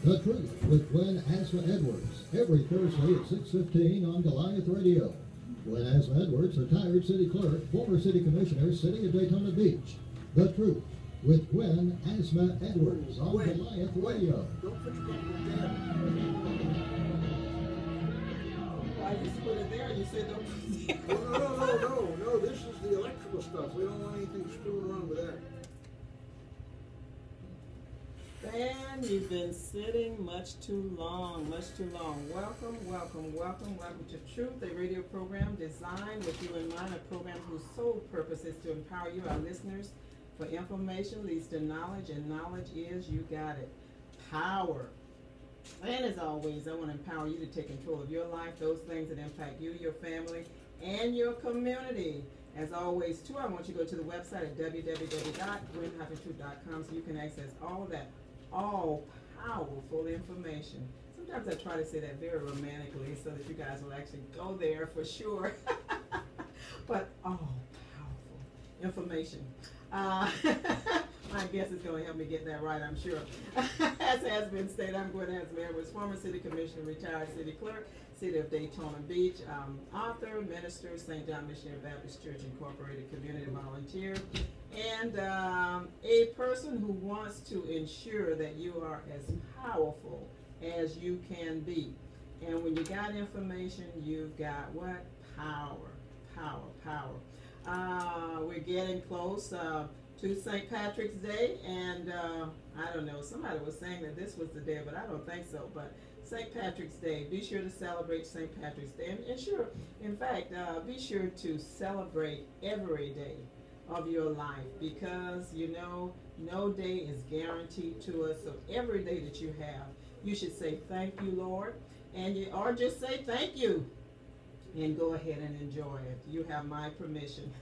The Truth with Gwen Azama-Edwards, every Thursday at 6:15 on Goliath Radio. Gwen Azama-Edwards, retired city clerk, former city commissioner, City of Daytona Beach. The Truth with Gwen Azama-Edwards on Goliath Radio. Don't put your phone there. I just put it there and you said don't put it there. No, this is the electrical stuff. We don't want anything screwing around with that. And you've been sitting much too long, Welcome to Truth, a radio program designed with you in mind, a program whose sole purpose is to empower you, our listeners, for information leads to knowledge, and knowledge is, you got it, power. And as always, I want to empower you to take control of your life, those things that impact you, your family, and your community. As always, too, I want you to go to the website at www.gwen-truth.com so you can access all of that all-powerful information. Sometimes I try to say that very romantically so that you guys will actually go there for sure. But all-powerful information. My guess is going to help me get that right, I'm sure. As has been stated, I'm Gwen Azama-Edwards, former city commissioner, retired city clerk, City of Daytona Beach, author, minister, St. John Missionary Baptist Church Incorporated, community volunteer, and a person who wants to ensure that you are as powerful as you can be. And when you got information, you've got what? Power. We're getting close to St. Patrick's Day, and I don't know, somebody was saying that this was the day, but I don't think so. But St. Patrick's Day, be sure to celebrate St. Patrick's Day, and sure, in fact, be sure to celebrate every day of your life, because you know no day is guaranteed to us. So every day that you have, you should say thank you, Lord, or just say thank you and go ahead and enjoy it. You have my permission.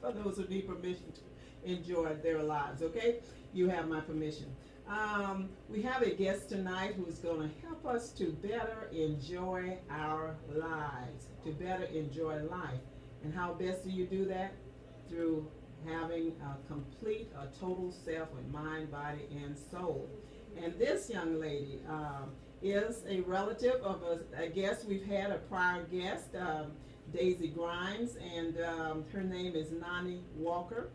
For those who need permission to enjoy their lives, okay? You have my permission. We have a guest tonight who's going to help us to better enjoy our lives, to better enjoy life. And how best do you do that? Through having a complete, a total self with mind, body, and soul. And this young lady is a relative of a guest. We've had a prior guest, Daisy Grimes, and her name is Noni Walker.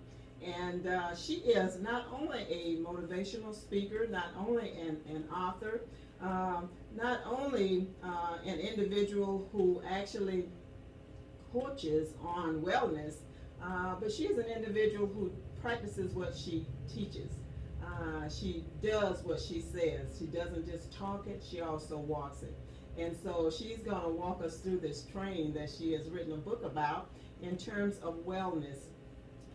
And she is not only a motivational speaker, not only an author, not only an individual who actually coaches on wellness, but she is an individual who practices what she teaches. She does what she says. She doesn't just talk it, she also walks it. And so she's going to walk us through this training that she has written a book about in terms of wellness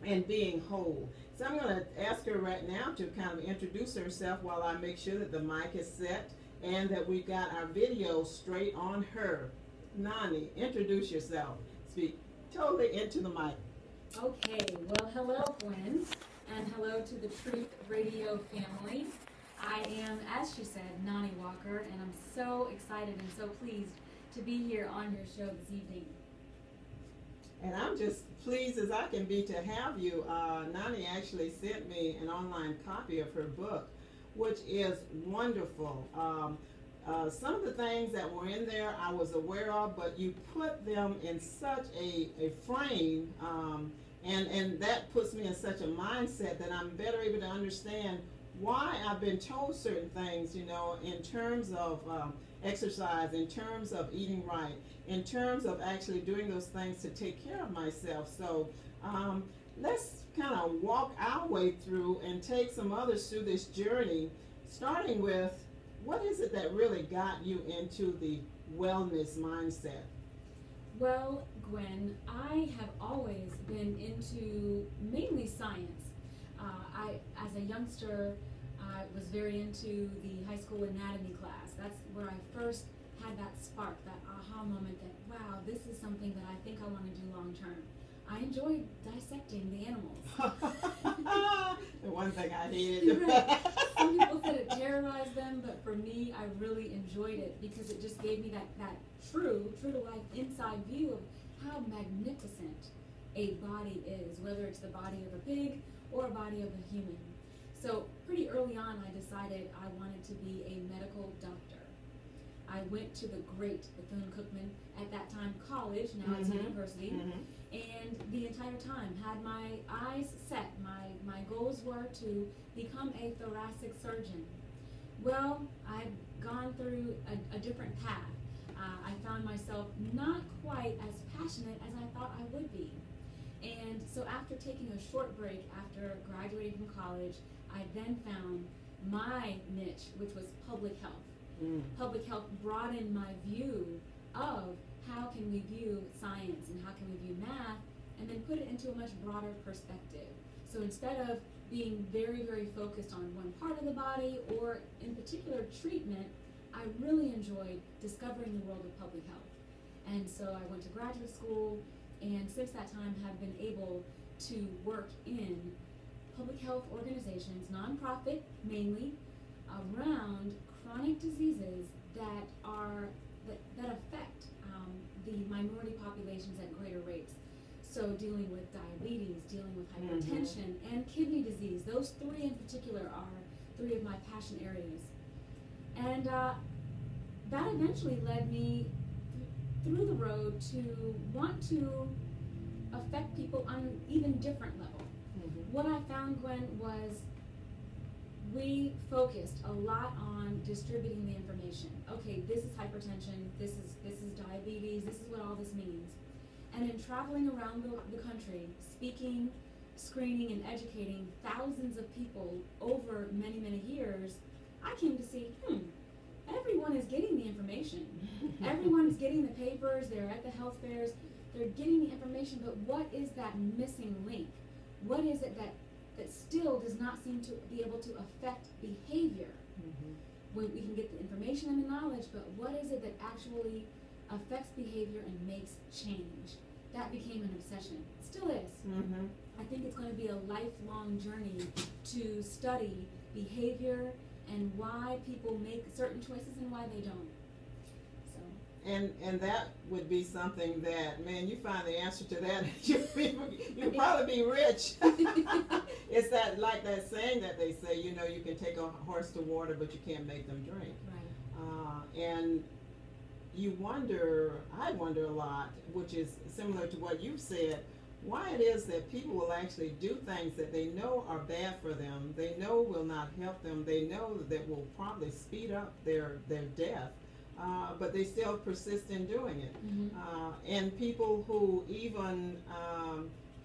and being whole. So I'm going to ask her right now to kind of introduce herself while I make sure that the mic is set and that we've got our video straight on her. Noni, introduce yourself. Speak totally into the mic. Okay, well, hello, Gwen, and hello to the Truth Radio family. I am, as she said, Noni Walker, and I'm so excited and so pleased to be here on your show this evening. And I'm just pleased as I can be to have you. Noni actually sent me an online copy of her book, which is wonderful. Some of the things that were in there I was aware of, but you put them in such a frame, and that puts me in such a mindset that I'm better able to understand why I've been told certain things, you know, in terms of exercise, in terms of eating right, in terms of actually doing those things to take care of myself. So let's kind of walk our way through and take some others through this journey, starting with what is it that really got you into the wellness mindset? Well, Gwen, I have always been into mainly science. As a youngster, I was very into the high school anatomy class. That's where I first had that spark, that aha moment that, wow, this is something that I think I want to do long term. I enjoyed dissecting the animals. The one thing I hated. Right. Some people said it terrorized them, but for me, I really enjoyed it because it just gave me that true to life inside view of how magnificent a body is, whether it's the body of a pig or a body of a human. So pretty early on, I decided I wanted to be a medical doctor. I went to the great Bethune-Cookman, at that time college, now it's a university, and the entire time had my eyes set. My goals were to become a thoracic surgeon. Well, I've gone through a different path. I found myself not quite as passionate as I thought I would be. And so after taking a short break after graduating from college, I then found my niche, which was public health. Public health broadened my view of how can we view science and how can we view math, and then put it into a much broader perspective. So instead of being very, very focused on one part of the body or in particular treatment, I really enjoyed discovering the world of public health. And so I went to graduate school, and since that time have been able to work in public health organizations, nonprofit mainly, around chronic diseases that affect the minority populations at greater rates. So dealing with diabetes, dealing with hypertension, and kidney disease. Those three in particular are three of my passion areas. And that eventually led me through the road to want to affect people on an even different level. What I found, Gwen, was we focused a lot on distributing the information. Okay, this is hypertension, this is diabetes, this is what all this means. And in traveling around the country, speaking, screening, and educating thousands of people over many, many years, I came to see, everyone is getting the information. Everyone is getting the papers, they're at the health fairs, they're getting the information, but what is that missing link? What is it that still does not seem to be able to affect behavior? When we can get the information and the knowledge, but what is it that actually affects behavior and makes change? That became an obsession. It still is. I think it's going to be a lifelong journey to study behavior and why people make certain choices and why they don't. And that would be something that, man, you find the answer to that, you'll probably be rich. It's that, like that saying that they say, you can take a horse to water, but you can't make them drink. Right. And I wonder a lot, which is similar to what you've said, why it is that people will actually do things that they know are bad for them, they know will not help them, they know that will probably speed up their death. But they still persist in doing it. And people who even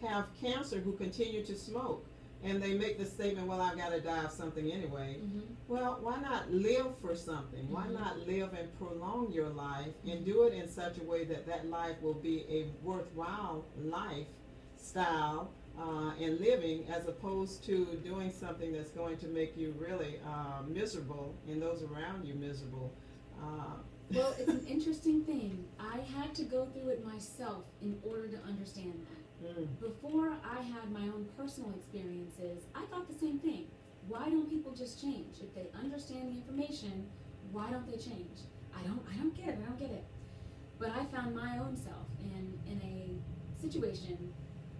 have cancer who continue to smoke, and they make the statement, well, I've got to die of something anyway. Well, why not live for something? Why not live and prolong your life and do it in such a way that that life will be a worthwhile lifestyle and living, as opposed to doing something that's going to make you really miserable and those around you miserable. Well, it's an interesting thing. I had to go through it myself in order to understand that. Before I had my own personal experiences, I thought the same thing. Why don't people just change? If they understand the information, why don't they change? I don't get it. But I found my own self in a situation,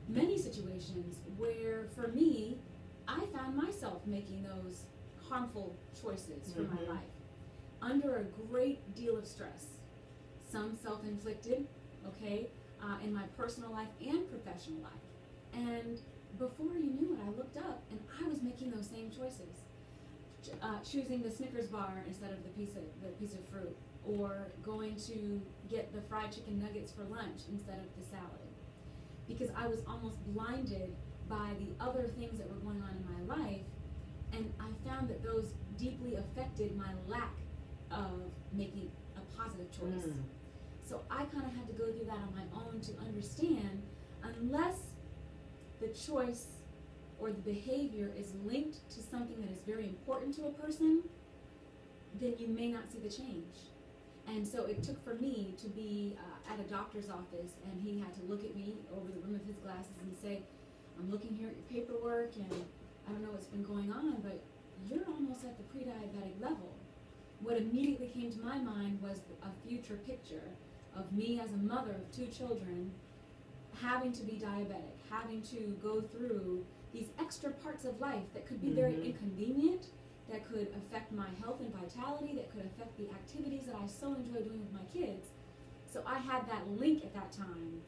many situations, where for me, I found myself making those harmful choices for my life, under a great deal of stress, some self-inflicted, in my personal life and professional life. And before you knew it, I looked up and I was making those same choices, choosing the Snickers bar instead of the piece of fruit, or going to get the fried chicken nuggets for lunch instead of the salad, because I was almost blinded by the other things that were going on in my life, and I found that those deeply affected my lack of making a positive choice. So I kind of had to go through that on my own to understand, unless the choice or the behavior is linked to something that is very important to a person, then you may not see the change. And so it took for me to be at a doctor's office, and he had to look at me over the rim of his glasses and say, I'm looking here at your paperwork, and I don't know what's been going on, but you're almost at the pre-diabetic level. What immediately came to my mind was a future picture of me as a mother of 2 children having to be diabetic, having to go through these extra parts of life that could be very inconvenient, that could affect my health and vitality, that could affect the activities that I so enjoy doing with my kids. So I had that link at that time.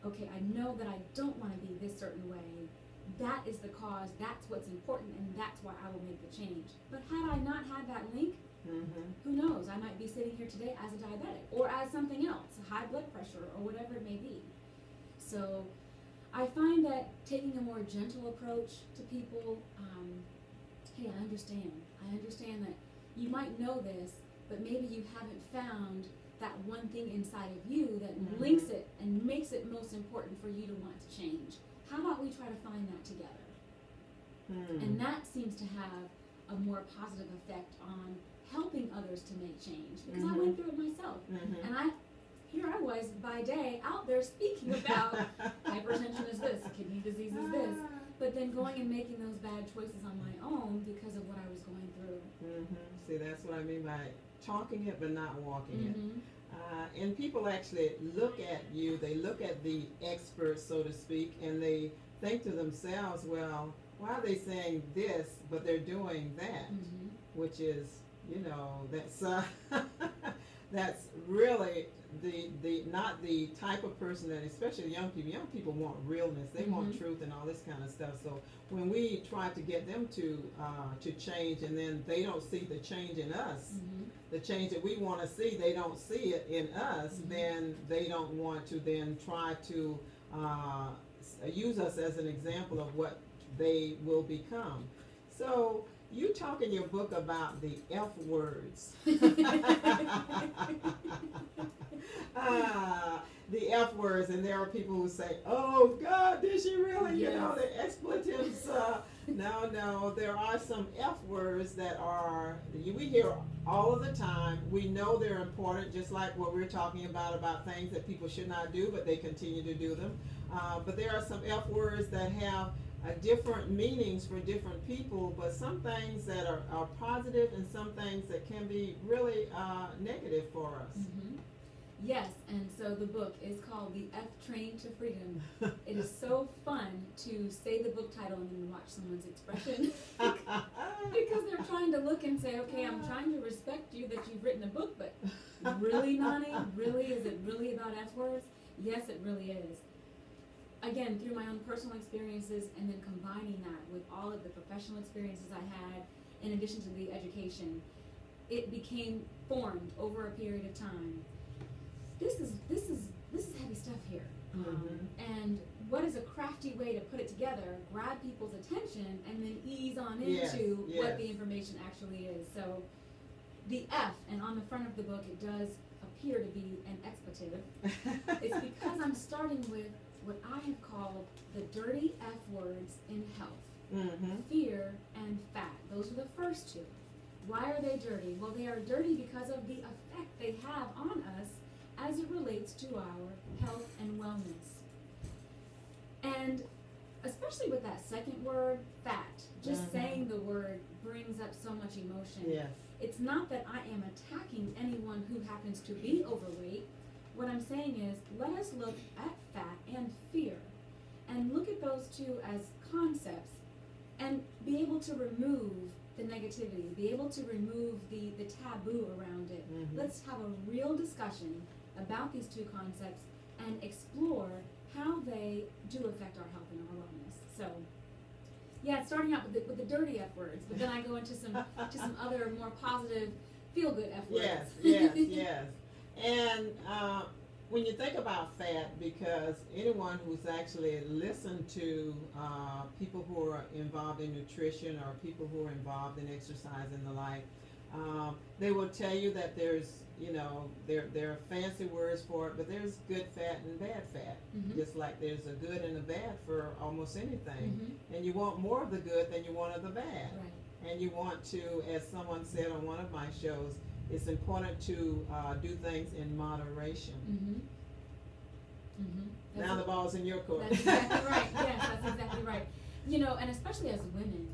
Okay, I know that I don't want to be this certain way. That is the cause, that's what's important, and that's why I will make the change. But had I not had that link, who knows, I might be sitting here today as a diabetic, or as something else, high blood pressure, or whatever it may be. So I find that taking a more gentle approach to people, hey, I understand that you might know this, but maybe you haven't found that one thing inside of you that links it and makes it most important for you to want to change. How about we try to find that together? And that seems to have a more positive effect on helping others to make change, because I went through it myself. And here I was by day out there speaking about hypertension is this, kidney disease is this, but then going and making those bad choices on my own because of what I was going through. See, that's what I mean by talking it but not walking it. And people actually look at you, they look at the experts, so to speak, and they think to themselves, well, why are they saying this, but they're doing that, which is, you know, that's really the not the type of person that, especially young people want realness, they want truth and all this kind of stuff. So when we try to get them to change, and then they don't see the change in us, the change that we want to see, they don't see it in us, then they don't want to then try to use us as an example of what they will become. So you talk in your book about the F words. The F words, and there are people who say, oh God, did she really? You know, the expletives. No, there are some F words that we hear all of the time. We know they're important, just like what we're talking about things that people should not do, but they continue to do them. But there are some F words that have different meanings for different people, but some things that are positive and some things that can be really negative for us. Yes, and so the book is called The F Train to Freedom. It is so fun to say the book title and then watch someone's expression because they're trying to look and say, okay, I'm trying to respect you that you've written a book, but really, Noni? Really? Is it really about F words? Yes, it really is. Again, through my own personal experiences and then combining that with all of the professional experiences I had, in addition to the education, it became formed over a period of time. This is heavy stuff here. And what is a crafty way to put it together, grab people's attention, and then ease on into what the information actually is. So the F, and on the front of the book it does appear to be an expletive. It's because I'm starting with what I have called the dirty F words in health. Fear and fat. Those are the first two. Why are they dirty? Well, they are dirty because of the effect they have on us as it relates to our health and wellness. And especially with that second word, fat, just saying the word brings up so much emotion. It's not that I am attacking anyone who happens to be overweight. What I'm saying is, let us look at fat and fear and look at those two as concepts and be able to remove the negativity, be able to remove the taboo around it. Let's have a real discussion about these two concepts and explore how they do affect our health and our wellness. So, yeah, starting out with the dirty F words, but then I go into some other more positive, feel-good F words. Yes. And when you think about fat, because anyone who's actually listened to people who are involved in nutrition or people who are involved in exercise and the like, they will tell you that there's, there are fancy words for it, but there's good fat and bad fat. Just like there's a good and a bad for almost anything. And you want more of the good than you want of the bad. And you want to, as someone said on one of my shows, it's important to do things in moderation. Now the ball's in your court. That's exactly right. Yes, that's exactly right. And especially as women,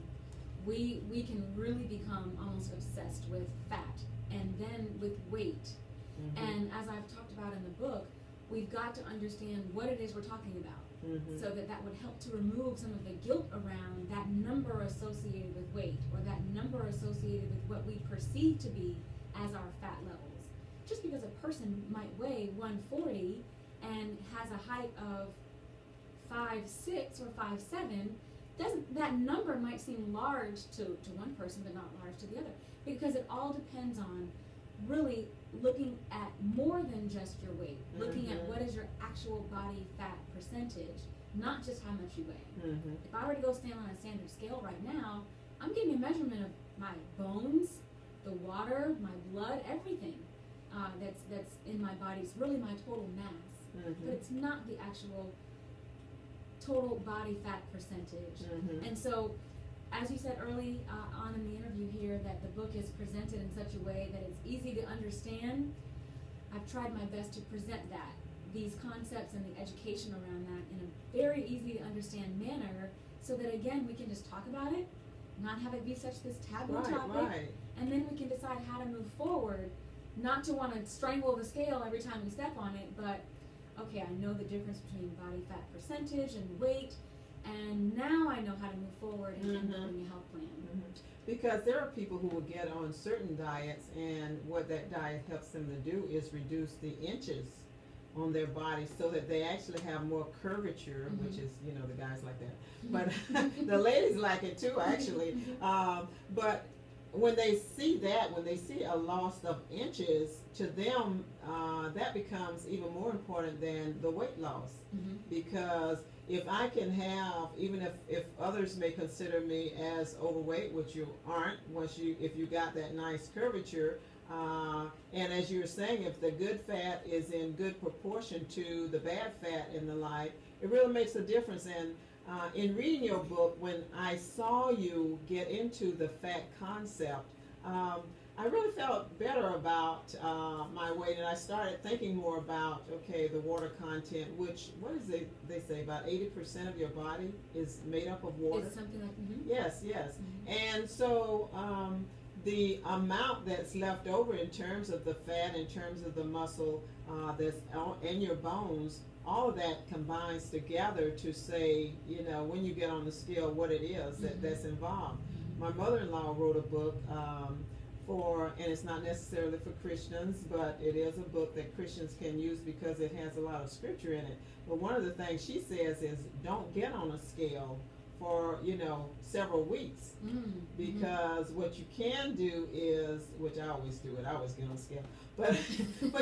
we can really become almost obsessed with fat and then with weight. And as I've talked about in the book, we've got to understand what it is we're talking about, Mhm. so that would help to remove some of the guilt around that number associated with weight, or that number associated with what we perceive to be as our fat levels. Just because a person might weigh 140 and has a height of 5'6" or 5'7", that number might seem large to one person but not large to the other, because it all depends on really looking at more than just your weight, looking at what is your actual body fat percentage, not just how much you weigh. Mhm. If I were to go stand on a standard scale right now, I'm getting a measurement of my bones, the water, my blood, everything that's in my body. It's really my total mass, Mhm. but it's not the actual total body fat percentage. Mhm. And so, as you said early on in the interview here, that the book is presented in such a way that it's easy to understand, I've tried my best to present that, these concepts and the education around that in a very easy to understand manner, so that again we can just talk about it, not have it be such this taboo Right, topic, right. and then we can decide how to move forward, not to want to strangle the scale every time we step on it, but okay, I know the difference between body fat percentage and weight, and now I know how to move forward and building a health plan. Mhm. Because there are people who will get on certain diets, and what that diet helps them to do is reduce the inches on their body, so that they actually have more curvature, which is, the guys like that. But the ladies like it too, actually. But when they see that, when they see a loss of inches, to them, that becomes even more important than the weight loss. Because if I can have, even if others may consider me as overweight, which you aren't, if you got that nice curvature, and as you were saying, if the good fat is in good proportion to the bad fat in the life, it really makes a difference. And in reading your book, when I saw you get into the fat concept, I really felt better about my weight, and I started thinking more about, okay, the water content, which, what is it, they say, about 80% of your body is made up of water? It's something like, Yes, yes. And so the amount that's left over in terms of the fat, in terms of the muscle that's in your bones, all of that combines together to say, when you get on the scale, what it is that's involved. My mother-in-law wrote a book and it's not necessarily for Christians, but it is a book that Christians can use because it has a lot of scripture in it. But one of the things she says is, don't get on a scale for several weeks, because what you can do is, which I always do it, I always get on scale, but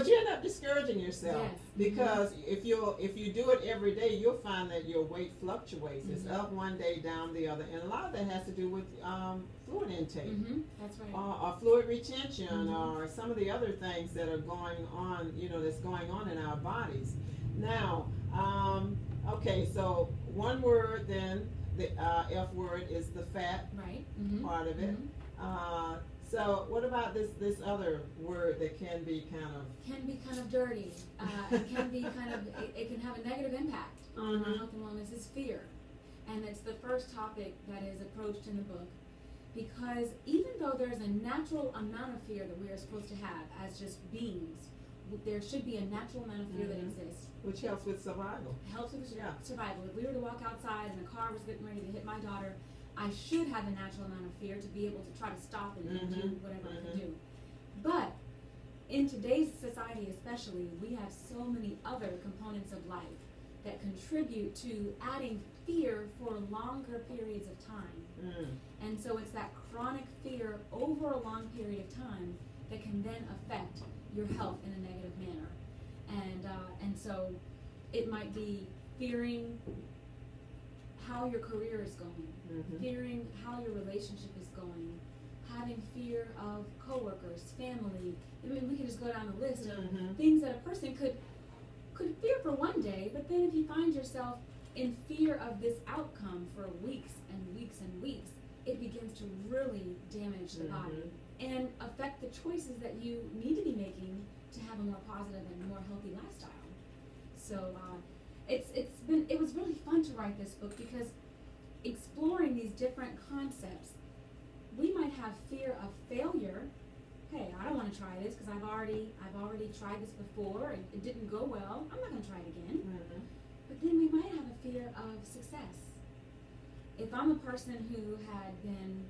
you end up discouraging yourself. Yes. Because if you do it every day, you'll find that your weight fluctuates. It's up one day, down the other, and a lot of that has to do with fluid intake. That's right. Or fluid retention, or some of the other things that are going on, that's going on in our bodies. Now, okay, so one word then, the F word is the fat part of it. So what about this other word that can be kind of dirty? It can be it can have a negative impact on health and wellness. Is fear, and it's the first topic that is approached in the book, because even though there's a natural amount of fear that we are supposed to have as just beings, there should be a natural amount of fear that exists. Which helps with survival. Helps with survival. If we were to walk outside and a car was getting ready to hit my daughter, I should have a natural amount of fear to be able to try to stop it and do whatever I can do. But in today's society especially, we have so many other components of life that contribute to adding fear for longer periods of time. And so it's that chronic fear over a long period of time that can then affect your health in a negative manner. And so it might be fearing how your career is going, fearing how your relationship is going, having fear of coworkers, family. I mean, we can just go down the list of things that a person could fear for one day, but then if you find yourself in fear of this outcome for weeks and weeks and weeks, it begins to really damage the body and affect the choices that you need to be making to have a more positive and more healthy lifestyle. So it was really fun to write this book, because exploring these different concepts, we might have fear of failure hey, I don't want to try this because I've already tried this before and it didn't go well. I'm not going to try it again. Mm-hmm. But then we might have a fear of success. If I'm a person who had been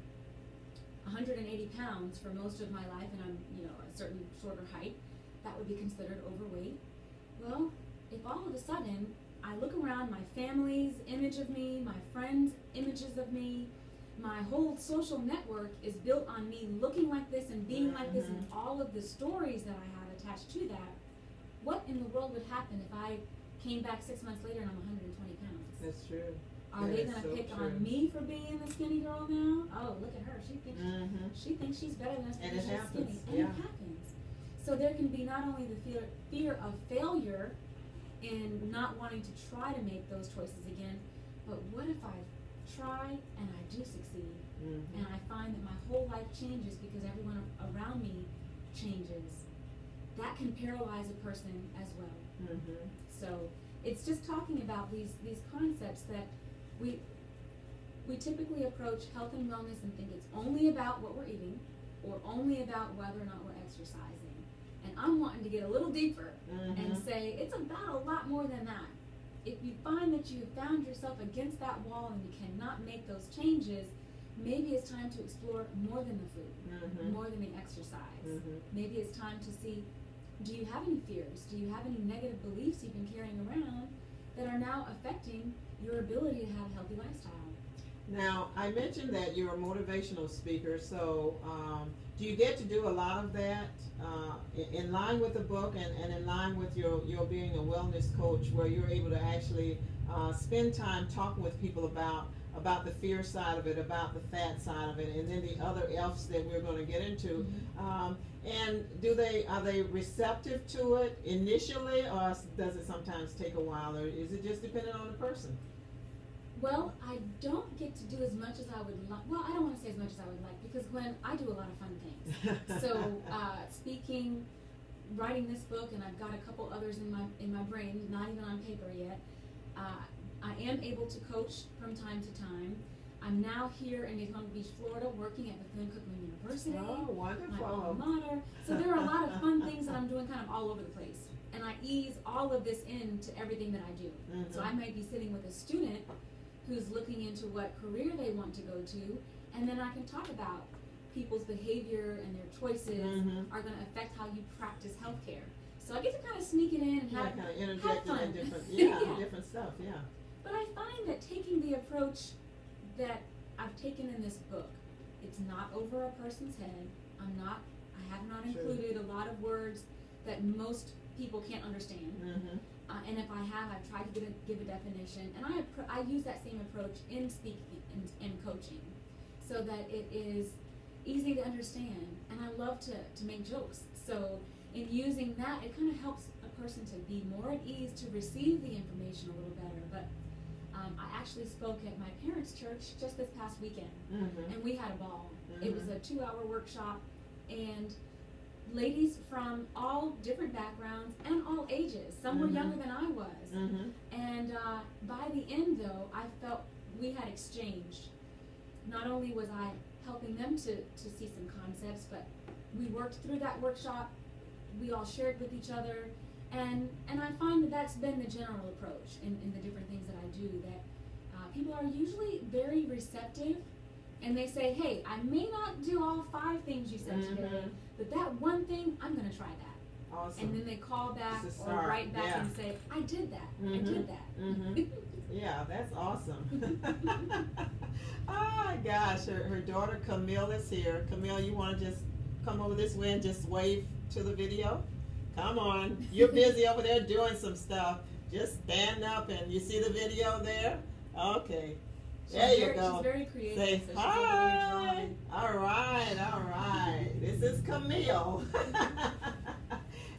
180 pounds for most of my life and I'm, a certain shorter height, that would be considered overweight. Well, if all of a sudden I look around, my family's image of me, my friends' images of me, my whole social network is built on me looking like this and being like this and all of the stories that I have attached to that, what in the world would happen if I came back 6 months later and I'm 120 pounds? That's true. Are they going to pick on me for being the skinny girl now? Oh, look at her. She thinks she's better than us because she's skinny. And it happens. So there can be not only the fear of failure in not wanting to try to make those choices again, but what if I try and I do succeed and I find that my whole life changes because everyone around me changes? That can paralyze a person as well. So it's just talking about these concepts that we typically approach health and wellness and think it's only about what we're eating or only about whether or not we're exercising. And I'm wanting to get a little deeper and say it's about a lot more than that. If you find that you have found yourself against that wall and you cannot make those changes, maybe it's time to explore more than the food, more than the exercise. Maybe it's time to see, do you have any fears? Do you have any negative beliefs you've been carrying around that are now affecting your ability to have a healthy lifestyle? Now, I mentioned that you're a motivational speaker, so do you get to do a lot of that in line with the book and in line with your being a wellness coach, where you're able to actually spend time talking with people about the fear side of it, about the fat side of it, and then the other F's that we're going to get into. And are they receptive to it initially, or does it sometimes take a while, or is it just dependent on the person? Well, I don't get to do as much as I would like. Well, I don't want to say as much as I would like, because Gwen, I do a lot of fun things. So speaking, writing this book, and I've got a couple others in my brain, not even on paper yet. I am able to coach from time to time. I'm now here in Daytona Beach, Florida, working at Bethune-Cookman University. Oh, wonderful. My alma mater. So there are a lot of fun things that I'm doing kind of all over the place. And I ease all of this into everything that I do. So I might be sitting with a student who's looking into what career they want to go to, and then I can talk about people's behavior and their choices are going to affect how you practice healthcare. So I get to kind of sneak it in and have kind of interject fun. in different, different stuff, But I find that taking the approach that I've taken in this book, it's not over a person's head. I have not included a lot of words that most people can't understand. And if I have, I've tried to give a definition, and I use that same approach in speaking and coaching, so that it is easy to understand. And I love to make jokes. So in using that, it kind of helps a person to be more at ease to receive the information a little better. But I actually spoke at my parents' church just this past weekend, and we had a ball. It was a 2-hour workshop, and ladies from all different backgrounds and all ages. Some were younger than I was. And by the end, though, I felt we had exchanged. Not only was I helping them to see some concepts, but we worked through that workshop. We all shared with each other. And I find that that's been the general approach in the different things that I do, that people are usually very receptive. And they say, hey, I may not do all 5 things you said today, but that one thing, I'm going to try that. Awesome. And then they call back or write back and say, I did that. I did that. Yeah, that's awesome. Oh, gosh. Her daughter, Camille, is here. Camille, you want to just come over this way and just wave to the video? Come on. You're busy over there doing some stuff. Just stand up, and you see the video there? Okay. There you go. She's very creative. Say so hi. All right. This is Camille.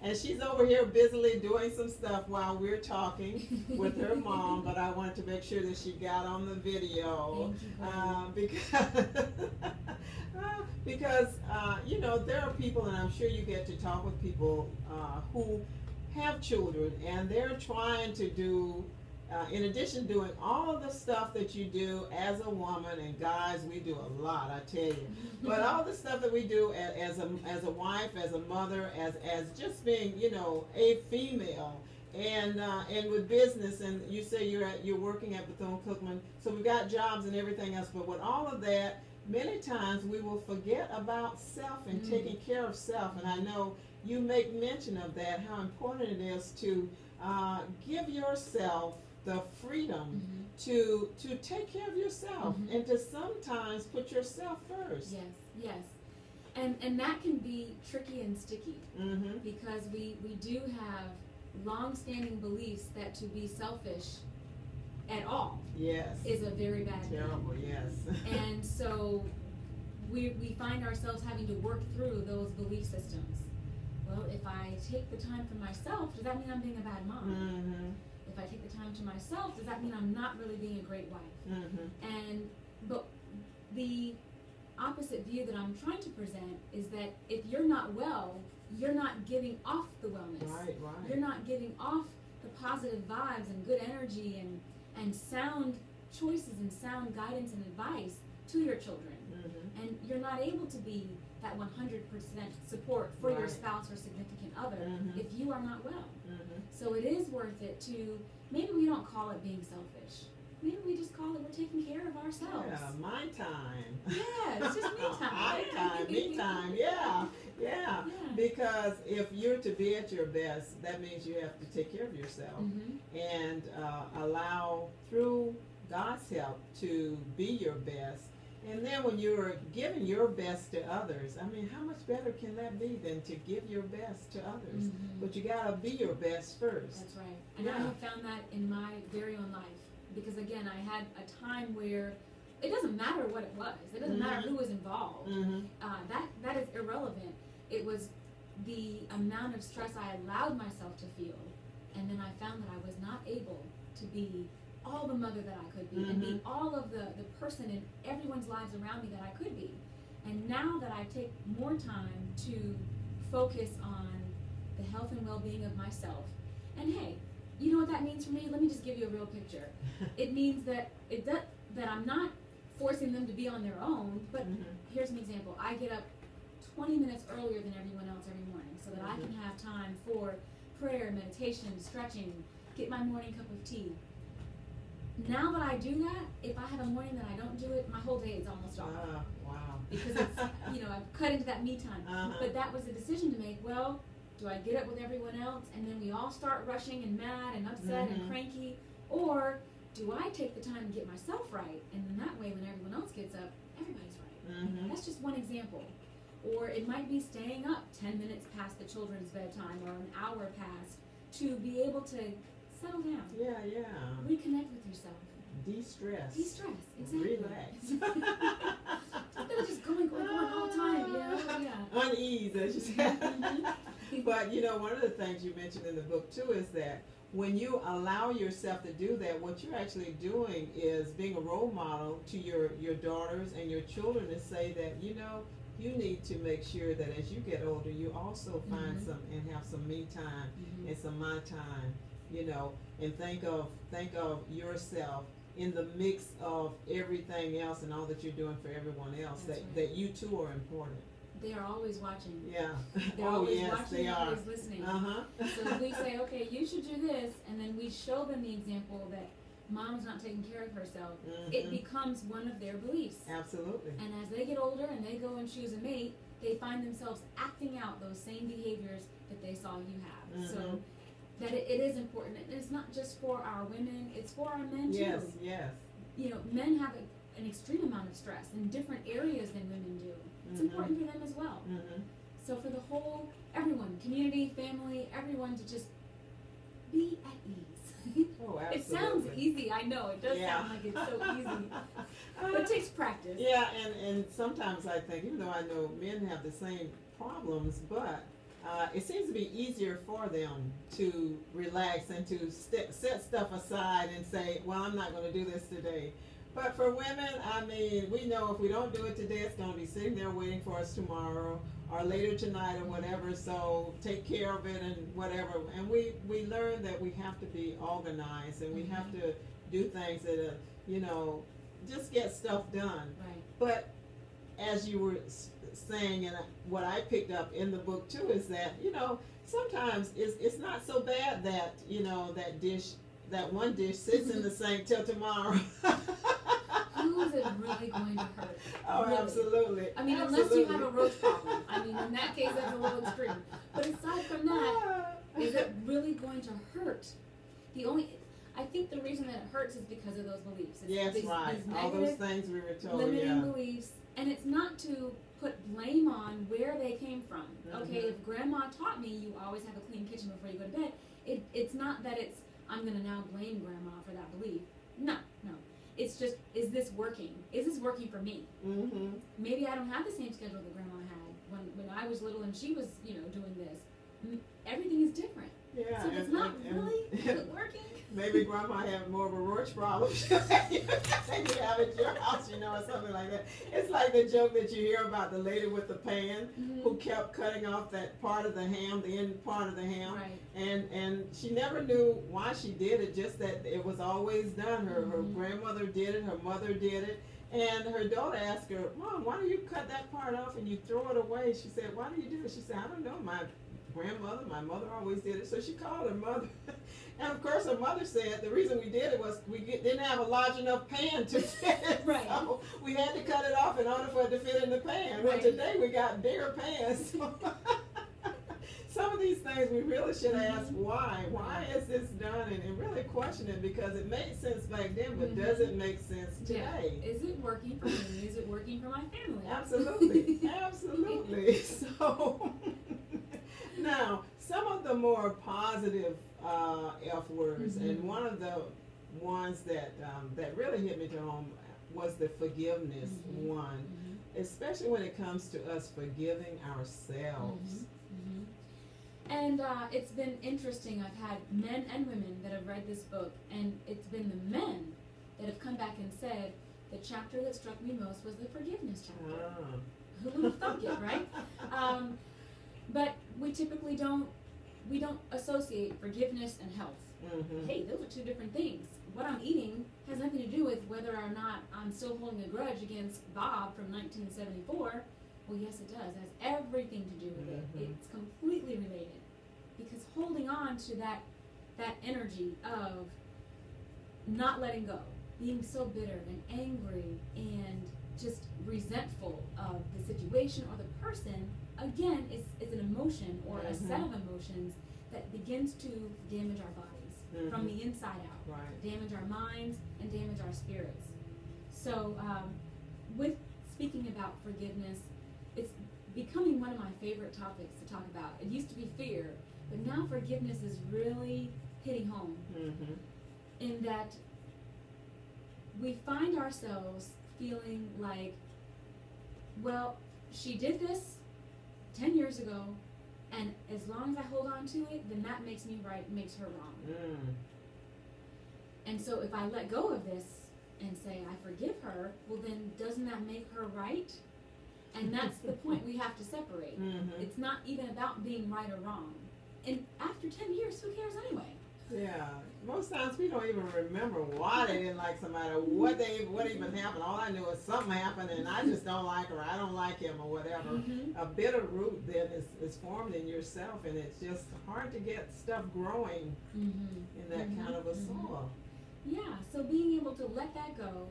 And she's over here busily doing some stuff while we're talking with her mom, but I wanted to make sure that she got on the video. Because there are people, and I'm sure you get to talk with people who have children, and they're trying to do in addition to doing all of the stuff that you do as a woman, and guys, we do a lot, I tell you. But all the stuff that we do as a wife, as a mother, as just being, you know, a female, and with business, and you say you're working at Bethune-Cookman, so we've got jobs and everything else. But with all of that, many times we will forget about self and taking care of self. And I know you make mention of that, how important it is to give yourself the freedom to take care of yourself and to sometimes put yourself first. Yes, yes. And that can be tricky and sticky because we do have long-standing beliefs that to be selfish at all is a very bad thing. Terrible, yes. And so we find ourselves having to work through those belief systems. Well, if I take the time for myself, does that mean I'm being a bad mom? If I take the time to myself, does that mean I'm not really being a great wife? But the opposite view that I'm trying to present is that if you're not well, you're not giving off the wellness. Right, right. You're not giving off the positive vibes and good energy and sound choices and sound guidance and advice to your children. And you're not able to be that 100% support for your spouse or significant other if you are not well. So it is worth it to, maybe we don't call it being selfish. Maybe we just call it we're taking care of ourselves. Yeah, my time. Yeah, it's just me time. My time, me time, yeah. Because if you're to be at your best, that means you have to take care of yourself and allow, through God's help, to be your best. And then when you're giving your best to others, I mean, how much better can that be than to give your best to others? But you gotta be your best first. That's right. And I have found that in my very own life. Because again, I had a time where it doesn't matter what it was. It doesn't matter who was involved. That is irrelevant. It was the amount of stress I allowed myself to feel. And then I found that I was not able to be all the mother that I could be and be all of the person in everyone's lives around me that I could be. And now that I take more time to focus on the health and well-being of myself, and hey, you know what that means for me? Let me just give you a real picture. It means that that I'm not forcing them to be on their own, but here's an example. I get up 20 minutes earlier than everyone else every morning so that I can have time for prayer, meditation, stretching, get my morning cup of tea. Now that I do that, if I have a morning that I don't do it, my whole day is almost off. Wow. Because it's, I've cut into that me time. But that was a decision to make. Well, do I get up with everyone else and then we all start rushing and mad and upset and cranky? Or do I take the time to get myself right? And then that way when everyone else gets up, everybody's right. That's just one example. Or it might be staying up 10 minutes past the children's bedtime or an hour past to be able to settle down. Yeah. Reconnect with yourself. De-stress. De-stress, exactly. Relax. Instead of just going all the time, Unease, as you said. But, one of the things you mentioned in the book, too, is that when you allow yourself to do that, what you're actually doing is being a role model to your daughters and your children to say that, you need to make sure that as you get older, you also find some and have some me time and some my time, and think of yourself in the mix of everything else and all that you're doing for everyone else. That you too are important. They are always watching. Yeah. They're always watching and always listening. So we say, okay, you should do this, and then we show them the example that mom's not taking care of herself. It becomes one of their beliefs. Absolutely. And as they get older and they go and choose a mate, they find themselves acting out those same behaviors that they saw you have. So that it is important. And it's not just for our women, it's for our men too. Yes. Men have an extreme amount of stress in different areas than women do. It's important for them as well. So for the whole, everyone, community, family, everyone to just be at ease. Oh, absolutely. It sounds easy, I know. It does sound like it's so easy. But it takes practice. Yeah, and sometimes I think, even though I know men have the same problems, but it seems to be easier for them to relax and to set stuff aside and say, well, I'm not going to do this today. But for women, I mean, we know if we don't do it today, it's going to be sitting there waiting for us tomorrow or later tonight or whatever. So take care of it and whatever. And we learn that we have to be organized and we have to do things that, just get stuff done. Right. But as you were saying, and what I picked up in the book too, is that, sometimes it's not so bad that, that one dish sits in the sink till tomorrow. Who is it really going to hurt? Oh, really? Absolutely. I mean, unless you have a roach problem. I mean, in that case, that's a little extreme. But aside from that, is it really going to hurt? I think the reason that it hurts is because of those beliefs. Yes, these right. All those things we were told. Limiting beliefs, and it's not to put blame on where they came from. Okay, if grandma taught me you always have a clean kitchen before you go to bed, it's not that I'm going to now blame grandma for that belief. No. It's just, is this working? Is this working for me? Mm-hmm. Maybe I don't have the same schedule that grandma had when I was little and she was, doing this. Everything is different. Yeah. So it's not really working. Maybe grandma had more of a roach problem than you have at your house, or something like that. It's like the joke that you hear about the lady with the pan who kept cutting off that part of the ham, the end part of the ham. Right. And she never knew why she did it, just that it was always done. Her grandmother did it, her mother did it. And her daughter asked her, Mom, why do you cut that part off and you throw it away? She said, why do you do it? She said, I don't know, my mother always did it. So she called her mother. And of course her mother said the reason we did it was we didn't have a large enough pan to fit it. Right. So we had to cut it off in order for it to fit in the pan. Well, today we got bigger pans. So some of these things we really should ask why. Why is this done? And really question it, because it made sense back then, but does it make sense today? Yeah. Is it working for me? Is it working for my family? Absolutely. Absolutely. So now, some of the more positive F words, and one of the ones that really hit me to home was the forgiveness one, especially when it comes to us forgiving ourselves. And it's been interesting. I've had men and women that have read this book, and it's been the men that have come back and said the chapter that struck me most was the forgiveness chapter. Who would have thunk it, right? But we typically don't associate forgiveness and health. Hey, those are two different things. What I'm eating has nothing to do with whether or not I'm still holding a grudge against Bob from 1974. Well, yes, it does. It has everything to do with it. It's completely related. Because holding on to that energy of not letting go, being so bitter and angry and just resentful of the situation or the person, again, it's an emotion or a set of emotions that begins to damage our bodies from the inside out, damage our minds and damage our spirits. So with speaking about forgiveness, it's becoming one of my favorite topics to talk about. It used to be fear, but now forgiveness is really hitting home in that we find ourselves feeling like, well, she did this 10 years ago, and as long as I hold on to it, then that makes me right, makes her wrong. And so if I let go of this and say, I forgive her, well then doesn't that make her right? And that's the point we have to separate. It's not even about being right or wrong. And after 10 years, who cares anyway? Yeah, most times we don't even remember why they didn't like somebody or what even happened. All I knew is something happened and I just don't like her, I don't like him or whatever. A bitter root then is formed in yourself, and it's just hard to get stuff growing in that kind of a soil. Yeah, so being able to let that go,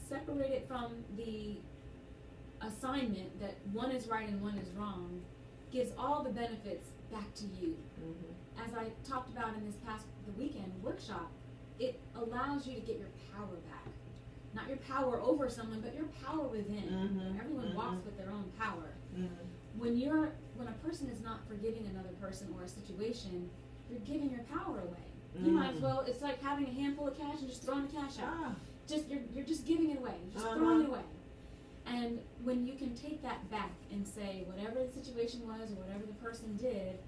separate it from the assignment that one is right and one is wrong, gives all the benefits back to you. As I talked about in the weekend workshop, it allows you to get your power back. Not your power over someone, but your power within. Everyone walks with their own power. When a person is not forgiving another person or a situation, you're giving your power away. You might as well, it's like having a handful of cash and just throwing the cash out. You're just giving it away, you're just throwing it away. And when you can take that back and say, whatever the situation was or whatever the person did,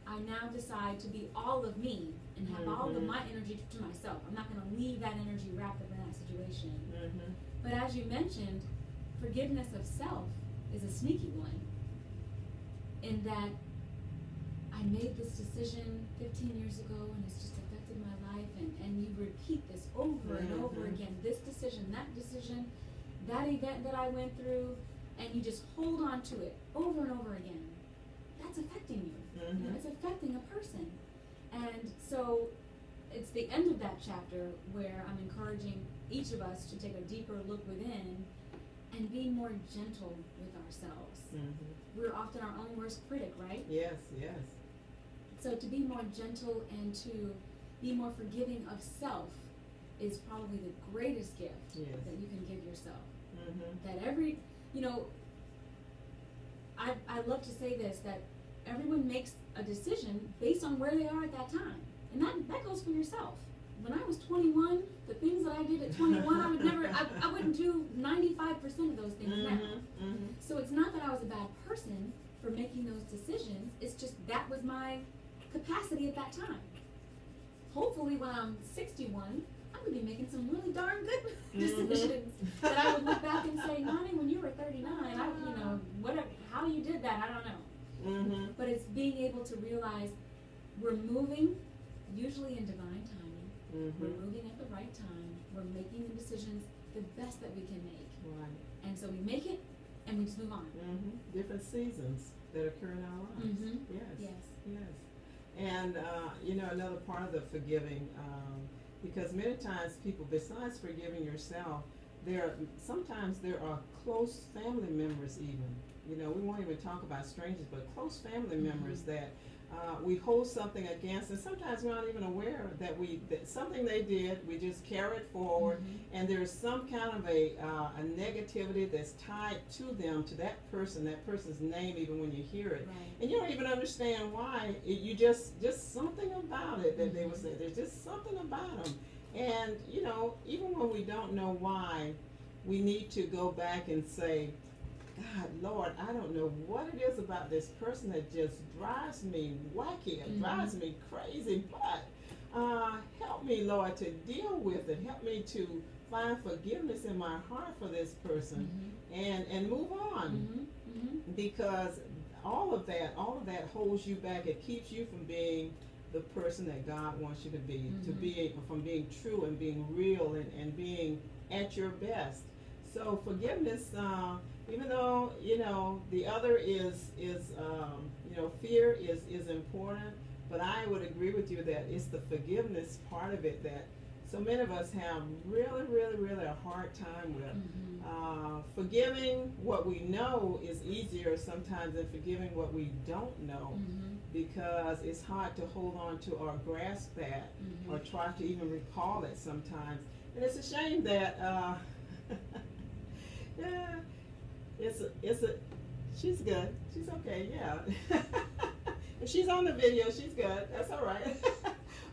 I now decide to be all of me and have all of my energy to myself. I'm not going to leave that energy wrapped up in that situation. But as you mentioned, forgiveness of self is a sneaky one, in that I made this decision 15 years ago and it's just affected my life, and you repeat this over and over again, this decision, that event that I went through, and you just hold on to it over and over again. That's affecting you. You know, it's affecting a person. And so it's the end of that chapter where I'm encouraging each of us to take a deeper look within and be more gentle with ourselves. We're often our own worst critic, right? Yes, yes. So to be more gentle and to be more forgiving of self is probably the greatest gift that you can give yourself. That every, you know, I love to say this, that everyone makes a decision based on where they are at that time. And that goes for yourself. When I was 21, the things that I did at 21, I wouldn't do 95% of those things now. So it's not that I was a bad person for making those decisions, it's just that was my capacity at that time. Hopefully when I'm 61, I'm going to be making some really darn good decisions that I would look back and say, Noni, when you were 39, how you did that, I don't know. But it's being able to realize we're moving, usually in divine timing. We're moving at the right time. We're making the decisions the best that we can make. Right. And so we make it, and we just move on. Different seasons that occur in our lives. Yes. And, you know, another part of the forgiving, because many times people, besides forgiving yourself, sometimes there are close family members even. You know, we won't even talk about strangers, but close family members that we hold something against, and sometimes we're not even aware that something they did, we just carry it forward, and there's some kind of a negativity that's tied to them, to that person's name, even when you hear it, and you don't even understand why. You just something about it that they would say. There's just something about them, and you know, even when we don't know why, we need to go back and say, God, Lord, I don't know what it is about this person that just drives me wacky, it drives me crazy, but help me, Lord, to deal with it. Help me to find forgiveness in my heart for this person and move on. Because all of that holds you back. It keeps you from being the person that God wants you to be, from being true and being real and being at your best. So forgiveness, even though, you know, the other is you know, fear is important, but I would agree with you that it's the forgiveness part of it that so many of us have really, really, really a hard time with. Forgiving what we know is easier sometimes than forgiving what we don't know, because it's hard to hold on to or grasp that or try to even recall it sometimes. And it's a shame that she's good. She's okay, yeah. If she's on the video, she's good. That's all right.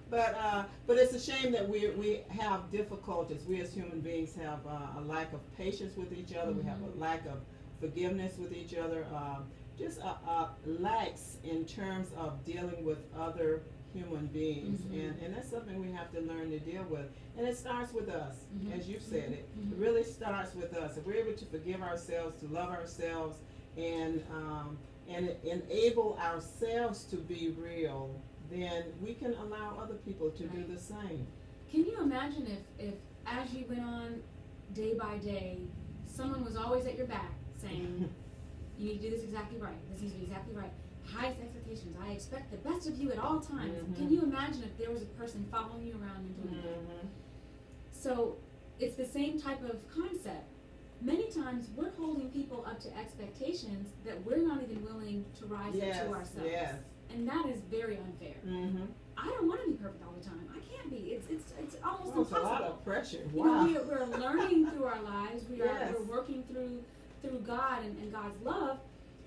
But it's a shame that we have difficulties. We as human beings have a lack of patience with each other. We have a lack of forgiveness with each other. Just a lacks in terms of dealing with other human beings, and that's something we have to learn to deal with. And it starts with us, as you said. It really starts with us. If we're able to forgive ourselves, to love ourselves, and enable ourselves to be real, then we can allow other people to do the same. Can you imagine if as you went on day by day, someone was always at your back saying, you need to do this exactly right, this needs to be exactly right, highest expectations, I expect the best of you at all times. Can you imagine if there was a person following you around and doing that? So it's the same type of concept. Many times we're holding people up to expectations that we're not even willing to rise up to ourselves. And that is very unfair. I don't want to be perfect all the time. I can't be. It's almost impossible. It's a lot of pressure. Wow. You know, we're learning through our lives. We're working through God and God's love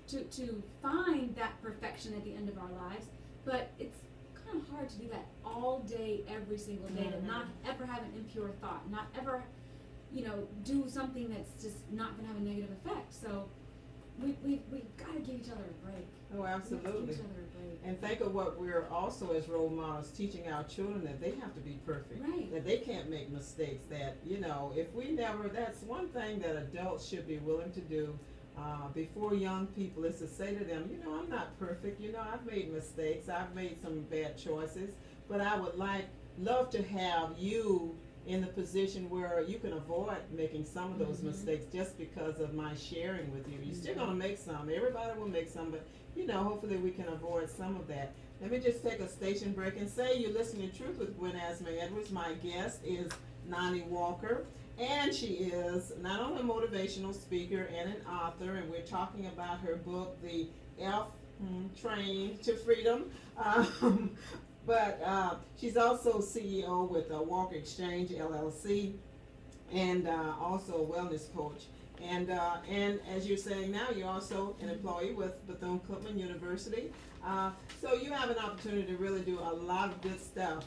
to find that perfection at the end of our lives. But it's kind of hard to do that all day, every single day, to not ever have an impure thought, not ever, you know, do something that's just not going to have a negative effect. So we've got to give each other a break. Oh, We have to absolutely. give each other a break. And think of what we're also as role models teaching our children, that they have to be perfect. Right. That they can't make mistakes. That, you know, if we never, that's one thing that adults should be willing to do before young people, is to say to them, you know, I'm not perfect. You know, I've made mistakes. I've made some bad choices. But I would love to have you in the position where you can avoid making some of those mistakes just because of my sharing with you. You're still going to make some. Everybody will make some, but, you know, hopefully we can avoid some of that. Let me just take a station break and say you're listening to Truth with Gwen Azama-Edwards. My guest is Noni Walker, and she is not only a motivational speaker and an author, and we're talking about her book, The Train to Freedom. But she's also CEO with Walker Exchange LLC, and also a wellness coach. And as you're saying now, you're also an employee with Bethune-Cookman University. So you have an opportunity to really do a lot of good stuff.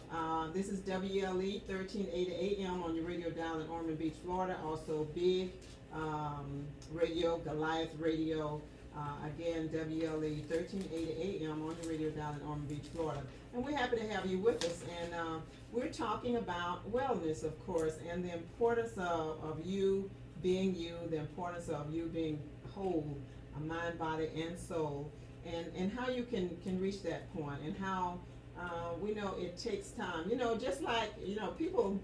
This is WLE 1380 AM on your radio dial in Ormond Beach, Florida. Also Big Radio, Goliath Radio. Again, WLE 1380 AM on your radio dial in Ormond Beach, Florida. And we're happy to have you with us. And we're talking about wellness, of course, and the importance of you being you, the importance of you being whole, mind, body, and soul, and how you can reach that point, and how we know it takes time. You know, just like, you know, people,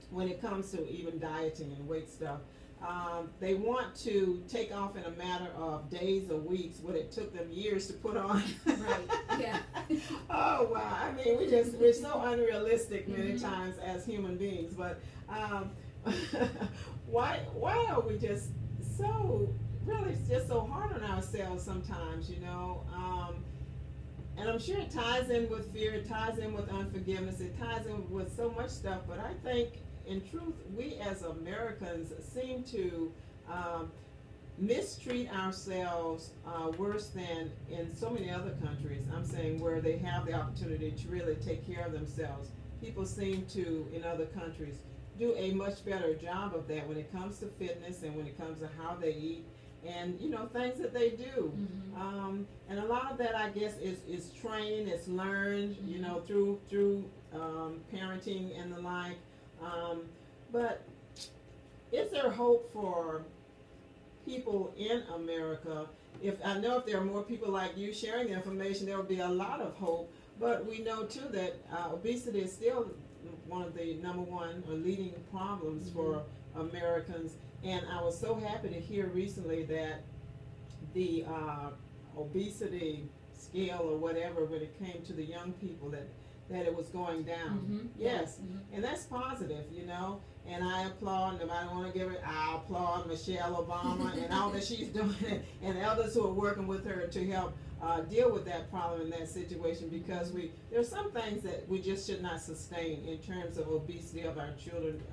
when it comes to even dieting and weight stuff, they want to take off in a matter of days or weeks what it took them years to put on. Right, yeah. Oh, wow. I mean, we're so unrealistic many times as human beings, but why are we just so, really just so hard on ourselves sometimes, you know? And I'm sure it ties in with fear, it ties in with unforgiveness, it ties in with so much stuff, but I think in truth, we as Americans seem to mistreat ourselves worse than in so many other countries. I'm saying where they have the opportunity to really take care of themselves. People seem to, in other countries, do a much better job of that when it comes to fitness and when it comes to how they eat and, you know, things that they do. And a lot of that, I guess, is trained, it's learned, you know, through parenting and the like. But is there hope for people in America? If there are more people like you sharing the information, there will be a lot of hope. But we know too that obesity is still one of the number one or leading problems for Americans. And I was so happy to hear recently that the obesity scale or whatever, when it came to the young people, that it was going down. Yes, and that's positive, you know. And I applaud, and if I don't want to give it, I applaud Michelle Obama and all that she's doing, and others who are working with her to help deal with that problem in that situation, because there's some things that we just should not sustain in terms of obesity of our children,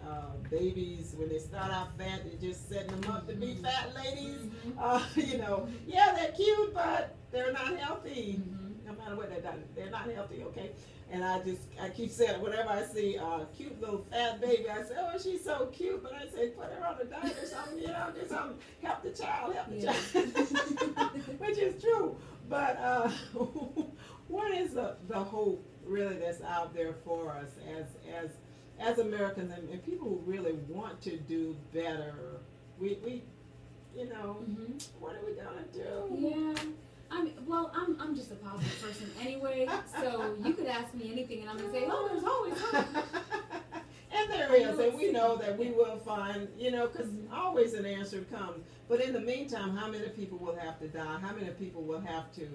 babies. When they start out fat, they're just setting them up to be fat ladies. You know, yeah, they're cute, but they're not healthy. No matter what they're not healthy, okay? And I keep saying, whenever I see a cute little fat baby, I say, oh, she's so cute. But I say, put her on a diet or something, you know, do something, help the child. Which is true. But what is the hope really that's out there for us as Americans and people who really want to do better? We you know, what are we gonna do? Yeah. I'm just a positive person anyway, so you could ask me anything and I'm going to say, oh, there's always hope. And there is, and we know that we will find, you know, because always an answer comes. But in the meantime, how many people will have to die? How many people will have to,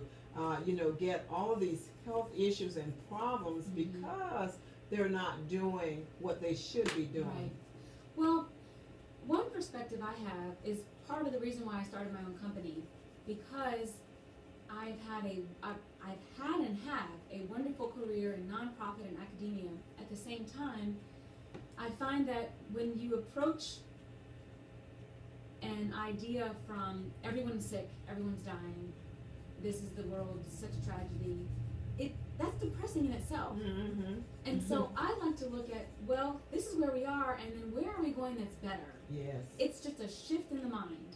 you know, get all of these health issues and problems because they're not doing what they should be doing? Right. Well, one perspective I have is part of the reason why I started my own company, because I've had and have a wonderful career in nonprofit and academia. At the same time, I find that when you approach an idea from everyone's sick, everyone's dying, this is the world, it's such a tragedy, that's depressing in itself. And so I like to look at, well, this is where we are, and then where are we going that's better? Yes. It's just a shift in the mind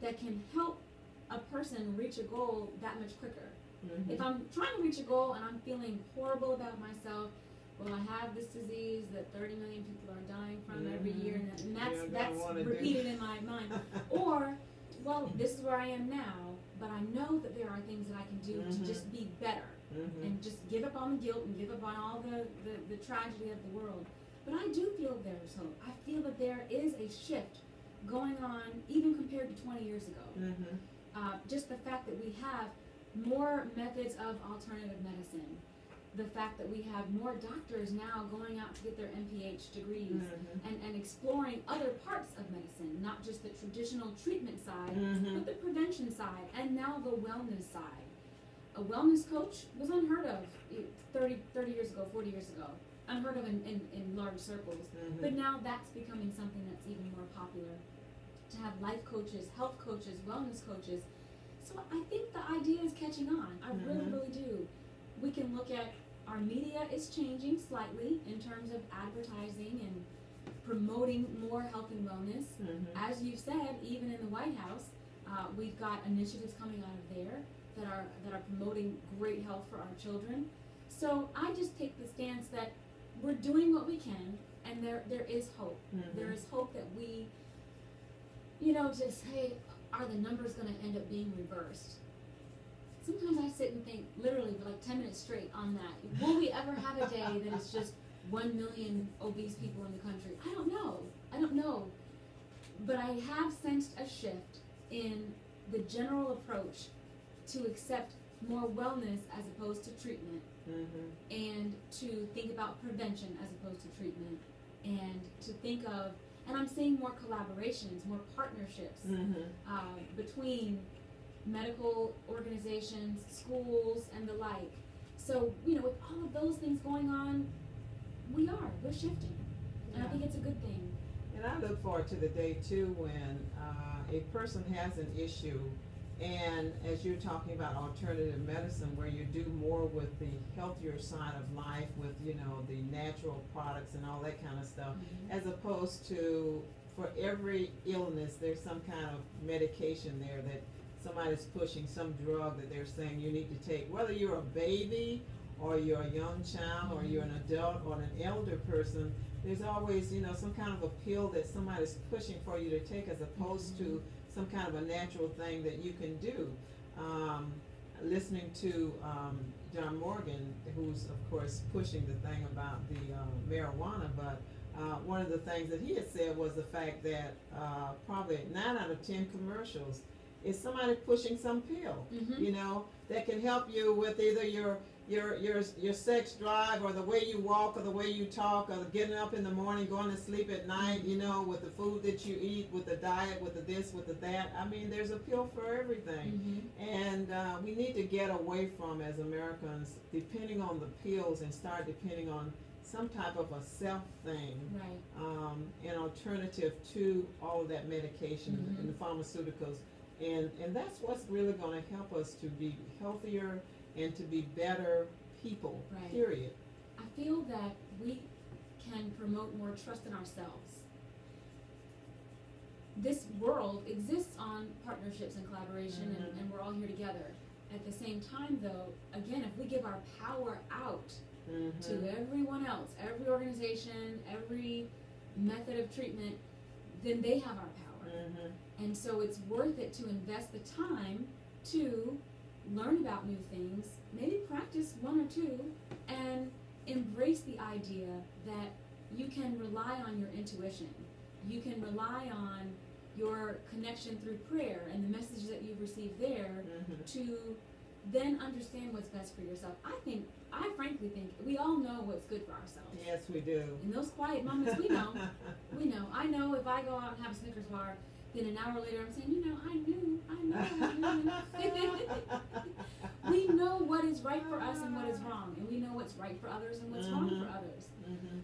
that can help a person reach a goal that much quicker. Mhm. If I'm trying to reach a goal and I'm feeling horrible about myself, well, I have this disease that 30 million people are dying from every year, and You don't that's wanna do repeated that. in my mind. Or, well, this is where I am now, but I know that there are things that I can do to just be better, Mhm. and just give up on the guilt and give up on all the tragedy of the world. But I do feel there's hope. I feel that there is a shift going on, even compared to 20 years ago. Mhm. Just the fact that we have more methods of alternative medicine, the fact that we have more doctors now going out to get their MPH degrees and exploring other parts of medicine, not just the traditional treatment side, but the prevention side, and now the wellness side. A wellness coach was unheard of 30 years ago, 40 years ago. Unheard of in large circles. But now that's becoming something that's even more popular. To have life coaches, health coaches, wellness coaches. So I think the idea is catching on. I really, really do. We can look at our media is changing slightly in terms of advertising and promoting more health and wellness. As you said, even in the White House, we've got initiatives coming out of there that are promoting great health for our children. So I just take the stance that we're doing what we can, and there is hope. There is hope that we, just, hey, are the numbers going to end up being reversed? Sometimes I sit and think, literally, for like 10 minutes straight on that. Will we ever have a day that it's just 1 million obese people in the country? I don't know. But I have sensed a shift in the general approach to accept more wellness as opposed to treatment, and to think about prevention as opposed to treatment, and to think of, and I'm seeing more collaborations, more partnerships between medical organizations, schools, and the like. So, with all of those things going on, we're shifting, and I think it's a good thing. And I look forward to the day too when a person has an issue, and as you're talking about alternative medicine, where you do more with the healthier side of life, with the natural products and all that kind of stuff, as opposed to for every illness there's some kind of medication there that somebody's pushing, some drug that they're saying you need to take, whether you're a baby or you're a young child or you're an adult or an elder person. There's always some kind of a pill that somebody's pushing for you to take, as opposed to some kind of a natural thing that you can do. Listening to John Morgan, who's of course pushing the thing about the marijuana, but one of the things that he had said was the fact that probably 9 out of 10 commercials is somebody pushing some pill, that can help you with either your sex drive, or the way you walk, or the way you talk, or getting up in the morning, going to sleep at night, with the food that you eat, with the diet, with the this, with the that. I mean, there's a pill for everything. And we need to get away from, as Americans, depending on the pills and start depending on some type of a self thing, an alternative to all of that medication and the pharmaceuticals. And that's what's really going to help us to be healthier and to be better people, period. I feel that we can promote more trust in ourselves. This world exists on partnerships and collaboration, and we're all here together. At the same time, though, again, if we give our power out to everyone else, every organization, every method of treatment, then they have our power. And so it's worth it to invest the time to learn about new things, maybe practice 1 or 2, and embrace the idea that you can rely on your intuition. You can rely on your connection through prayer and the messages that you've received there to then understand what's best for yourself. I frankly think we all know what's good for ourselves. Yes, we do. In those quiet moments, we know. I know if I go out and have a Snickers bar, then an hour later I'm saying, I knew. We know what is right for us and what is wrong, and we know what's right for others and what's wrong for others.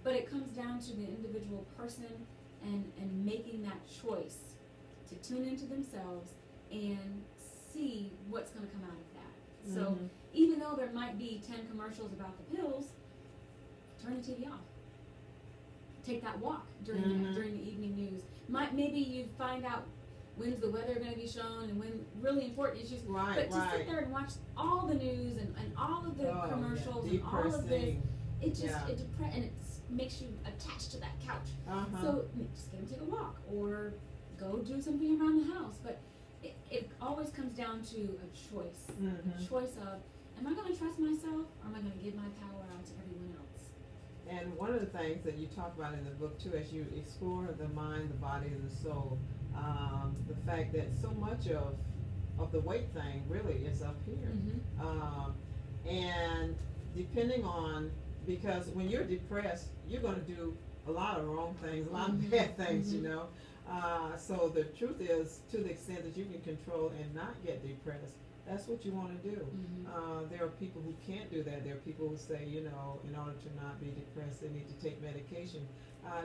But it comes down to the individual person and making that choice to tune into themselves and see what's going to come out of that. So even though there might be 10 commercials about the pills, turn the TV off. Take that walk during the evening news. Maybe you find out when's the weather going to be shown and when really important issues. Right, but to right. sit there and watch all the news and all of the commercials and all of this, it just and it makes you attached to that couch. So just get him to take a walk or go do something around the house. But it always comes down to a choice. A choice of, am I going to trust myself or am I going to give my power out to everyone else? And one of the things that you talk about in the book too, as you explore the mind, the body, and the soul, the fact that so much of the weight thing really is up here. And depending on, because when you're depressed, you're going to do a lot of wrong things, a lot of bad things, you know. So the truth is, to the extent that you can control and not get depressed, that's what you want to do. There are people who can't do that. There are people who say, you know, in order to not be depressed, they need to take medication.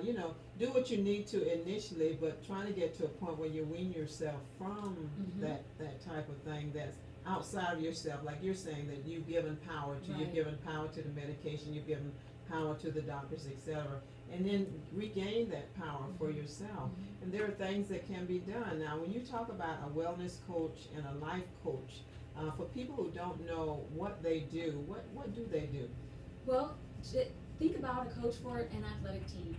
You know, do what you need to initially, but trying to get to a point where you wean yourself from that type of thing that's outside of yourself. Like you're saying, that you've given power to, you've given power to the medication, you've given power to the doctors, etc. And then regain that power for yourself. And there are things that can be done. Now, when you talk about a wellness coach and a life coach, for people who don't know what they do, what do they do? Well, think about a coach for an athletic team,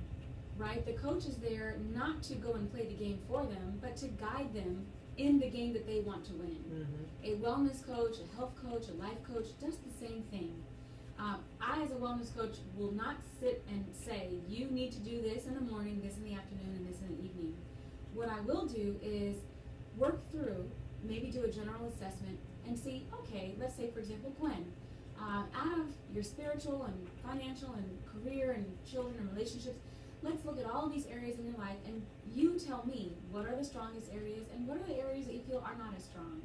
right? The coach is there not to go and play the game for them, but to guide them in the game that they want to win. A wellness coach, a health coach, a life coach does the same thing. I, as a wellness coach, will not sit and say, you need to do this in the morning, this in the afternoon, and this in the evening. What I will do is work through, maybe do a general assessment, and see, okay, let's say, for example, Gwen, out of your spiritual and financial and career and children and relationships, let's look at all these areas in your life, and you tell me what are the strongest areas and what are the areas that you feel are not as strong.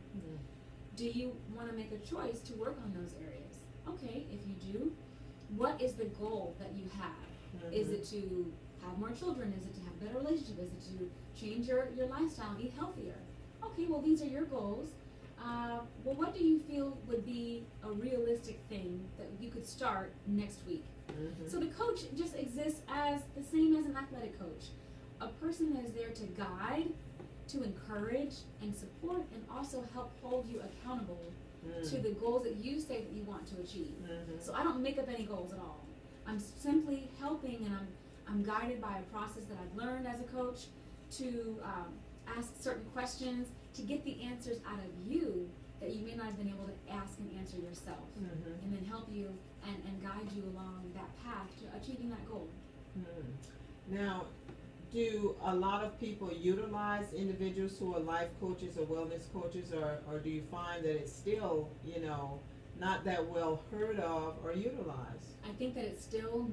Do you want to make a choice to work on those areas? Okay, if you do, what is the goal that you have? Is it to have more children? Is it to have a better relationship? Is it to change your lifestyle and eat healthier? Okay, well, these are your goals. Well, what do you feel would be a realistic thing that you could start next week? So the coach just exists as the same as an athletic coach, a person that is there to guide, to encourage and support, and also help hold you accountable to the goals that you say that you want to achieve. So I don't make up any goals at all. I'm simply helping, and I'm guided by a process that I've learned as a coach to ask certain questions to get the answers out of you that you may not have been able to ask and answer yourself, and then help you and guide you along that path to achieving that goal. Now, do a lot of people utilize individuals who are life coaches or wellness coaches, or do you find that it's still, you know, not that well heard of or utilized? I think that it's still,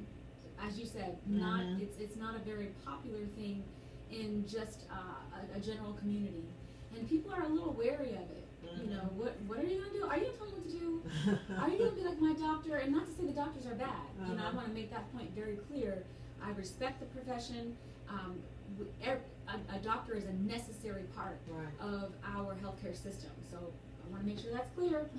as you said, not it's not a very popular thing in just a general community, and people are a little wary of it. You know, what are you going to do? Are you going to tell me what to do? Are you going to be like my doctor? And not to say the doctors are bad. You know, I want to make that point very clear. I respect the profession. A doctor is a necessary part of our healthcare system. So I want to make sure that's clear.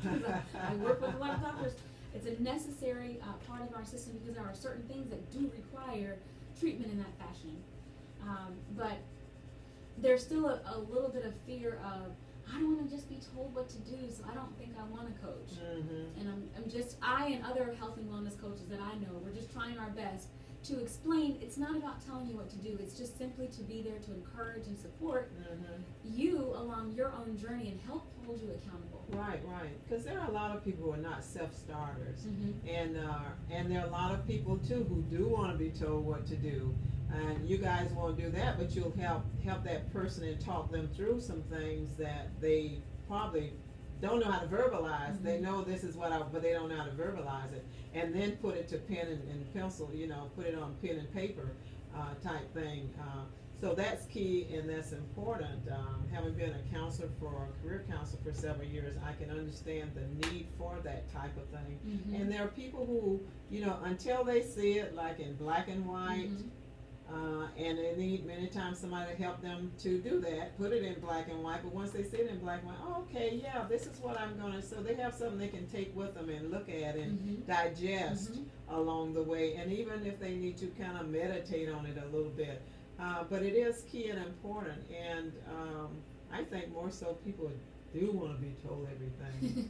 I work with a lot of doctors. It's a necessary part of our system because there are certain things that do require treatment in that fashion. But there's still a little bit of fear of, I don't want to just be told what to do, so I don't think I want to coach. And I and other health and wellness coaches that I know, we're just trying our best to explain it's not about telling you what to do. It's just simply to be there to encourage and support you along your own journey and help hold you accountable. Right. Because there are a lot of people who are not self-starters, and there are a lot of people too who do want to be told what to do. And you guys won't do that, but you'll help that person and talk them through some things that they probably don't know how to verbalize. They know this is but they don't know how to verbalize it. And then put it to pen and pencil, you know, put it on pen and paper type thing. So that's key and that's important. Having been a counselor a career counselor for several years, I can understand the need for that type of thing. And there are people who, you know, until they see it like in black and white, and they need many times somebody to help them to do that, put it in black and white, but once they see it in black and white, oh, okay, yeah, this is what I'm going to, so they have something they can take with them and look at and digest along the way, and even if they need to kind of meditate on it a little bit, But it is key and important, and I think more so people do want to be told everything.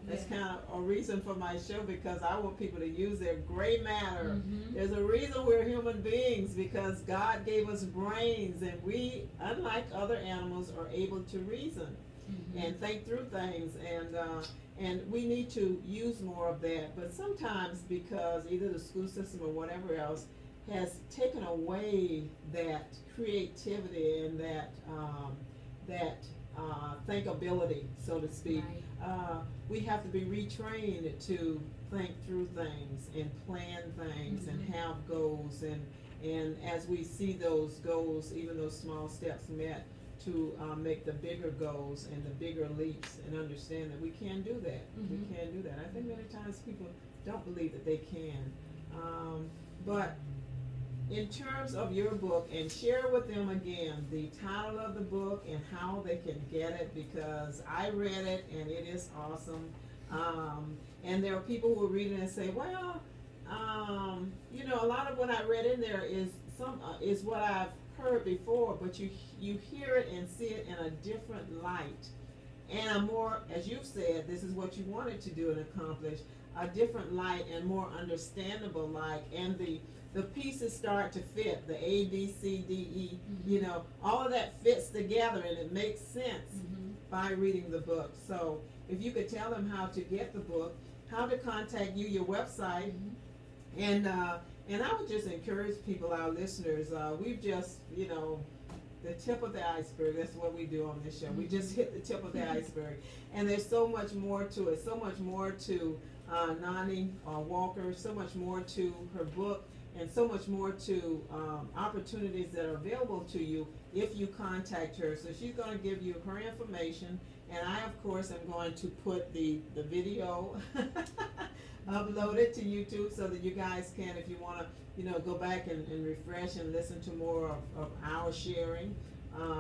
That's kind of a reason for my show, because I want people to use their gray matter. Mm-hmm. There's a reason we're human beings, because God gave us brains, and we, unlike other animals, are able to reason and think through things, and we need to use more of that. But sometimes, because either the school system or whatever else has taken away that creativity and that thinkability, so to speak, Right. We have to be retrained to think through things and plan things and have goals, and as we see those goals, even those small steps met, to make the bigger goals and the bigger leaps, and understand that we can do that. We can do that. I think many times people don't believe that they can. But in terms of your book, and share with them again the title of the book and how they can get it, because I read it and it is awesome. And there are people who read it and say, well, you know, a lot of what I read in there is what I've heard before, but you hear it and see it in a different light, and a more, as you've said, this is what you wanted to do and accomplish, a different light and more understandable light, and the pieces start to fit, the A, B, C, D, E, you know, all of that fits together, and it makes sense by reading the book. So if you could tell them how to get the book, how to contact you, your website, and I would just encourage people, our listeners, we've just, you know, the tip of the iceberg. That's what we do on this show. We just hit the tip of the iceberg. And there's so much more to it, so much more to Noni Walker, so much more to her book, and so much more to opportunities that are available to you if you contact her. So she's going to give you her information, and I, of course, am going to put the video uploaded to YouTube, so that you guys can, if you want to, you know, go back and refresh and listen to more of our sharing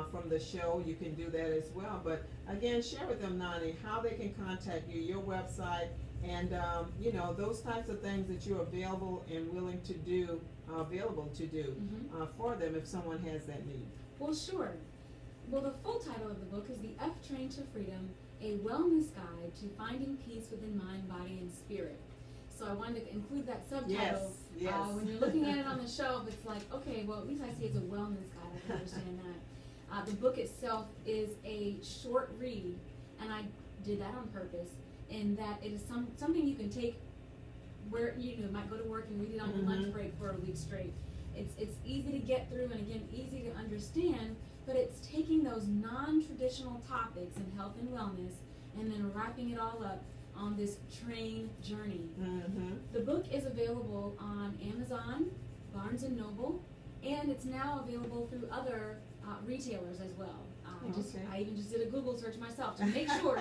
from the show, you can do that as well. But again, share with them, Noni, how they can contact you, your website, and you know, those types of things that you're available and willing to do, for them if someone has that need. Well, sure. Well, the full title of the book is The F Train to Freedom, A Wellness Guide to Finding Peace Within Mind, Body, and Spirit. So I wanted to include that subtitle. Yes. When you're looking at it on the shelf, it's like, okay, well, at least I see it's a wellness guide. I can understand that. The book itself is a short read, and I did that on purpose, in that it is something you can take where, you know, might go to work and read it on your lunch break for a week straight. It's easy to get through, and again, easy to understand, but it's taking those non-traditional topics in health and wellness and then wrapping it all up on this train journey. The book is available on Amazon, Barnes & Noble, and it's now available through other retailers as well. I even just did a Google search myself to make sure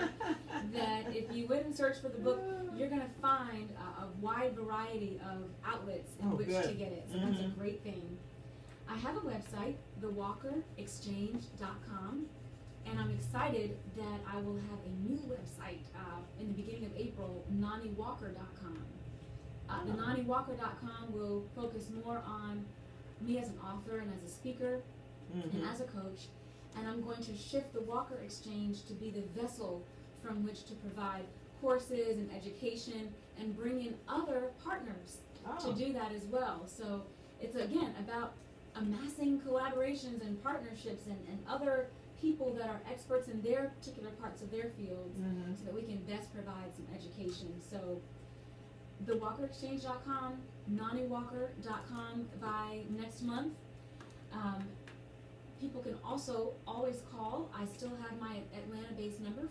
that if you went and search for the book, you're going to find a wide variety of outlets in which to get it. So that's a great thing. I have a website, thewalkerexchange.com, and I'm excited that I will have a new website in the beginning of April, NoniWalker.com. The NoniWalker.com will focus more on me as an author and as a speaker and as a coach, and I'm going to shift the Walker Exchange to be the vessel from which to provide courses and education and bring in other partners to do that as well. So it's, again, about amassing collaborations and partnerships and other people that are experts in their particular parts of their fields, so that we can best provide some education. So thewalkerexchange.com, NoniWalker.com by next month. People can also always call. I still have my Atlanta-based number,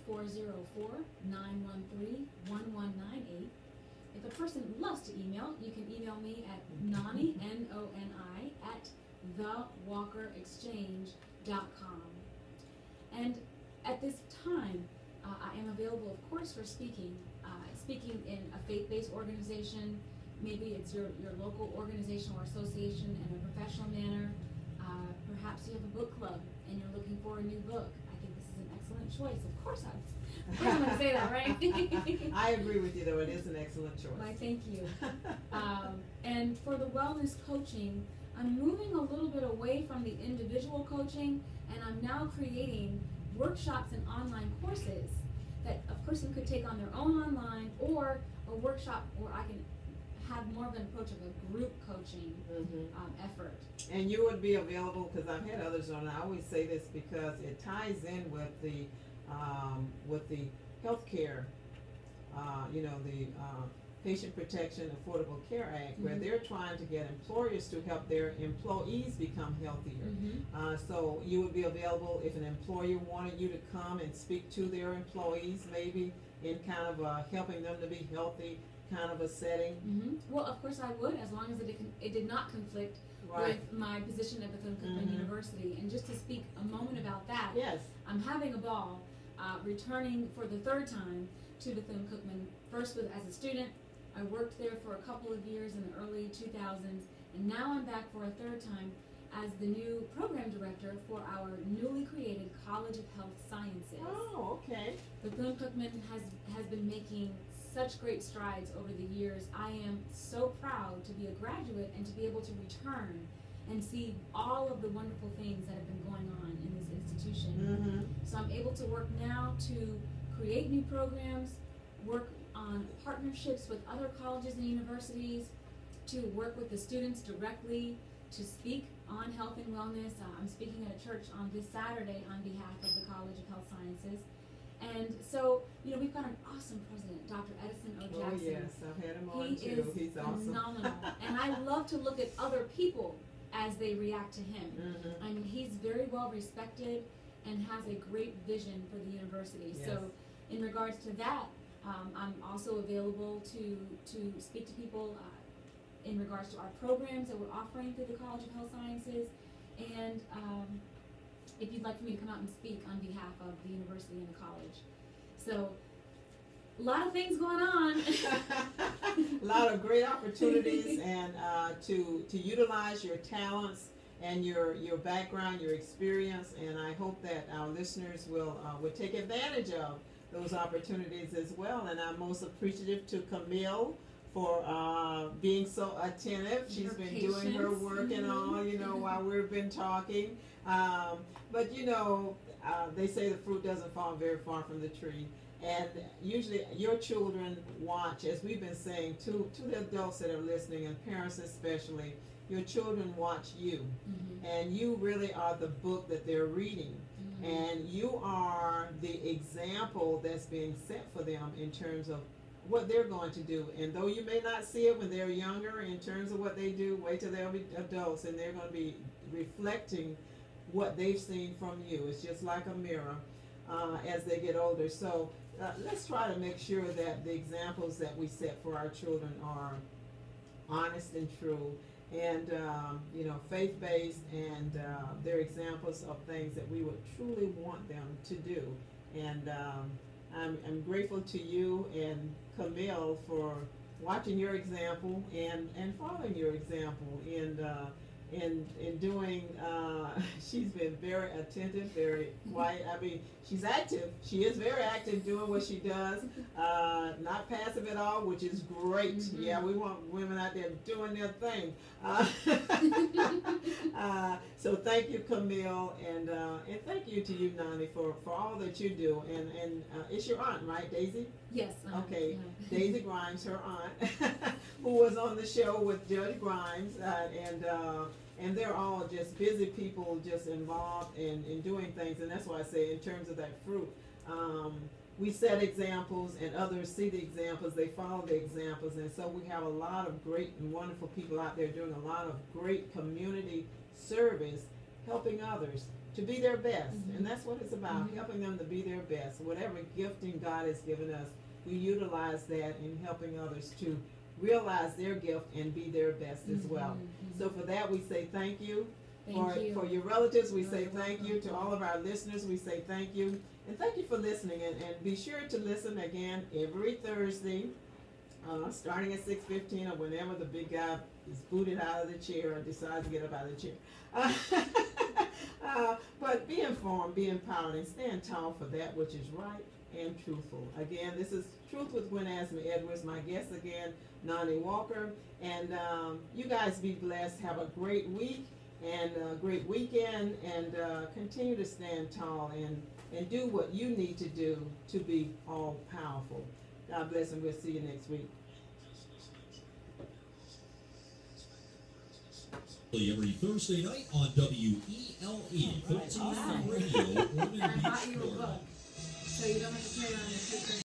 404-913-1198. If a person loves to email, you can email me at Noni, N-O-N-I, at thewalkerexchange.com. And at this time, I am available, of course, for speaking in a faith-based organization. Maybe it's your local organization or association in a professional manner. Perhaps you have a book club and you're looking for a new book. I think this is an excellent choice. Of course I'm going to say that, right? I agree with you, though. It is an excellent choice. Why, thank you. And for the wellness coaching, I'm moving a little bit away from the individual coaching, and I'm now creating workshops and online courses that a person could take on their own online, or a workshop where I can have more of an approach of a group coaching effort. And you would be available, because I've had others on, and I always say this because it ties in with the healthcare, the Patient Protection Affordable Care Act, where they're trying to get employers to help their employees become healthier. So you would be available if an employer wanted you to come and speak to their employees, maybe in kind of helping them to be healthy, kind of a setting. Well, of course I would, as long as it did not conflict with my position at Bethune-Cookman University. And just to speak a moment about that, yes, I'm having a ball returning for the third time to Bethune-Cookman. First as a student, I worked there for a couple of years in the early 2000s, and now I'm back for a third time as the new program director for our newly created College of Health Sciences. Oh, okay. Bethune-Cookman has been making such great strides over the years. I am so proud to be a graduate and to be able to return and see all of the wonderful things that have been going on in this institution. So I'm able to work now to create new programs, work on partnerships with other colleges and universities, to work with the students directly, to speak on health and wellness. I'm speaking at a church on this Saturday on behalf of the College of Health Sciences. And so, we've got an awesome president, Dr. Edison O. Jackson. Oh, yes, I've had him on He too. is He's awesome. phenomenal. And I love to look at other people as they react to him. I mean, he's very well respected and has a great vision for the university. Yes. So in regards to that, I'm also available to speak to people in regards to our programs that we're offering through the College of Health Sciences, and if you'd like for me to come out and speak on behalf of the university and the college. So a lot of things going on. A lot of great opportunities, and to utilize your talents and your background, your experience, and I hope that our listeners will take advantage of those opportunities as well. And I'm most appreciative to Camille for being so attentive. She's been doing her work and all, while we've been talking. But they say the fruit doesn't fall very far from the tree. And usually your children watch, as we've been saying, to the adults that are listening, and parents especially, your children watch you. And you really are the book that they're reading. And you are the example that's being set for them in terms of what they're going to do. And though you may not see it when they're younger in terms of what they do, wait till they'll be adults and they're going to be reflecting what they've seen from you. It's just like a mirror as they get older. So let's try to make sure that the examples that we set for our children are honest and true, and faith-based, and they're examples of things that we would truly want them to do. And I'm grateful to you and Camille for watching your example and following your example in doing. She's been very attentive, very quiet. I mean, she's active. She is very active doing what she does. Not passive at all, which is great. Yeah, we want women out there doing their thing. So thank you, Camille, and thank you to you, Noni, for all that you do. And it's your aunt, right, Daisy? Yes. Okay, Daisy Grimes, her aunt, who was on the show with Judge Grimes, and they're all just busy people, just involved in doing things. And that's why I say, in terms of that fruit, we set examples, and others see the examples, they follow the examples. And so we have a lot of great and wonderful people out there doing a lot of great community service, helping others to be their best. And that's what it's about, helping them to be their best. Whatever gifting God has given us, we utilize that in helping others to realize their gift and be their best as well. So for that, we say thank you. For your relatives, we say thank you. To all of our listeners, we say thank you. And thank you for listening. And be sure to listen again every Thursday, starting at 6:15, or whenever the big guy is booted out of the chair or decides to get up out of the chair. But be informed, be empowered, and stand tall for that which is right and truthful. Again, this is Truth with Gwen Azama-Edwards. My guest again, Noni Walker. And you guys be blessed. Have a great week and a great weekend. And continue to stand tall and do what you need to do to be all powerful. God bless, and we'll see you next week. Every Thursday night on WELE 13 Awesome. Radio, Ormond I bought Beach, you a Florida. book, so you don't have to carry around your suitcase.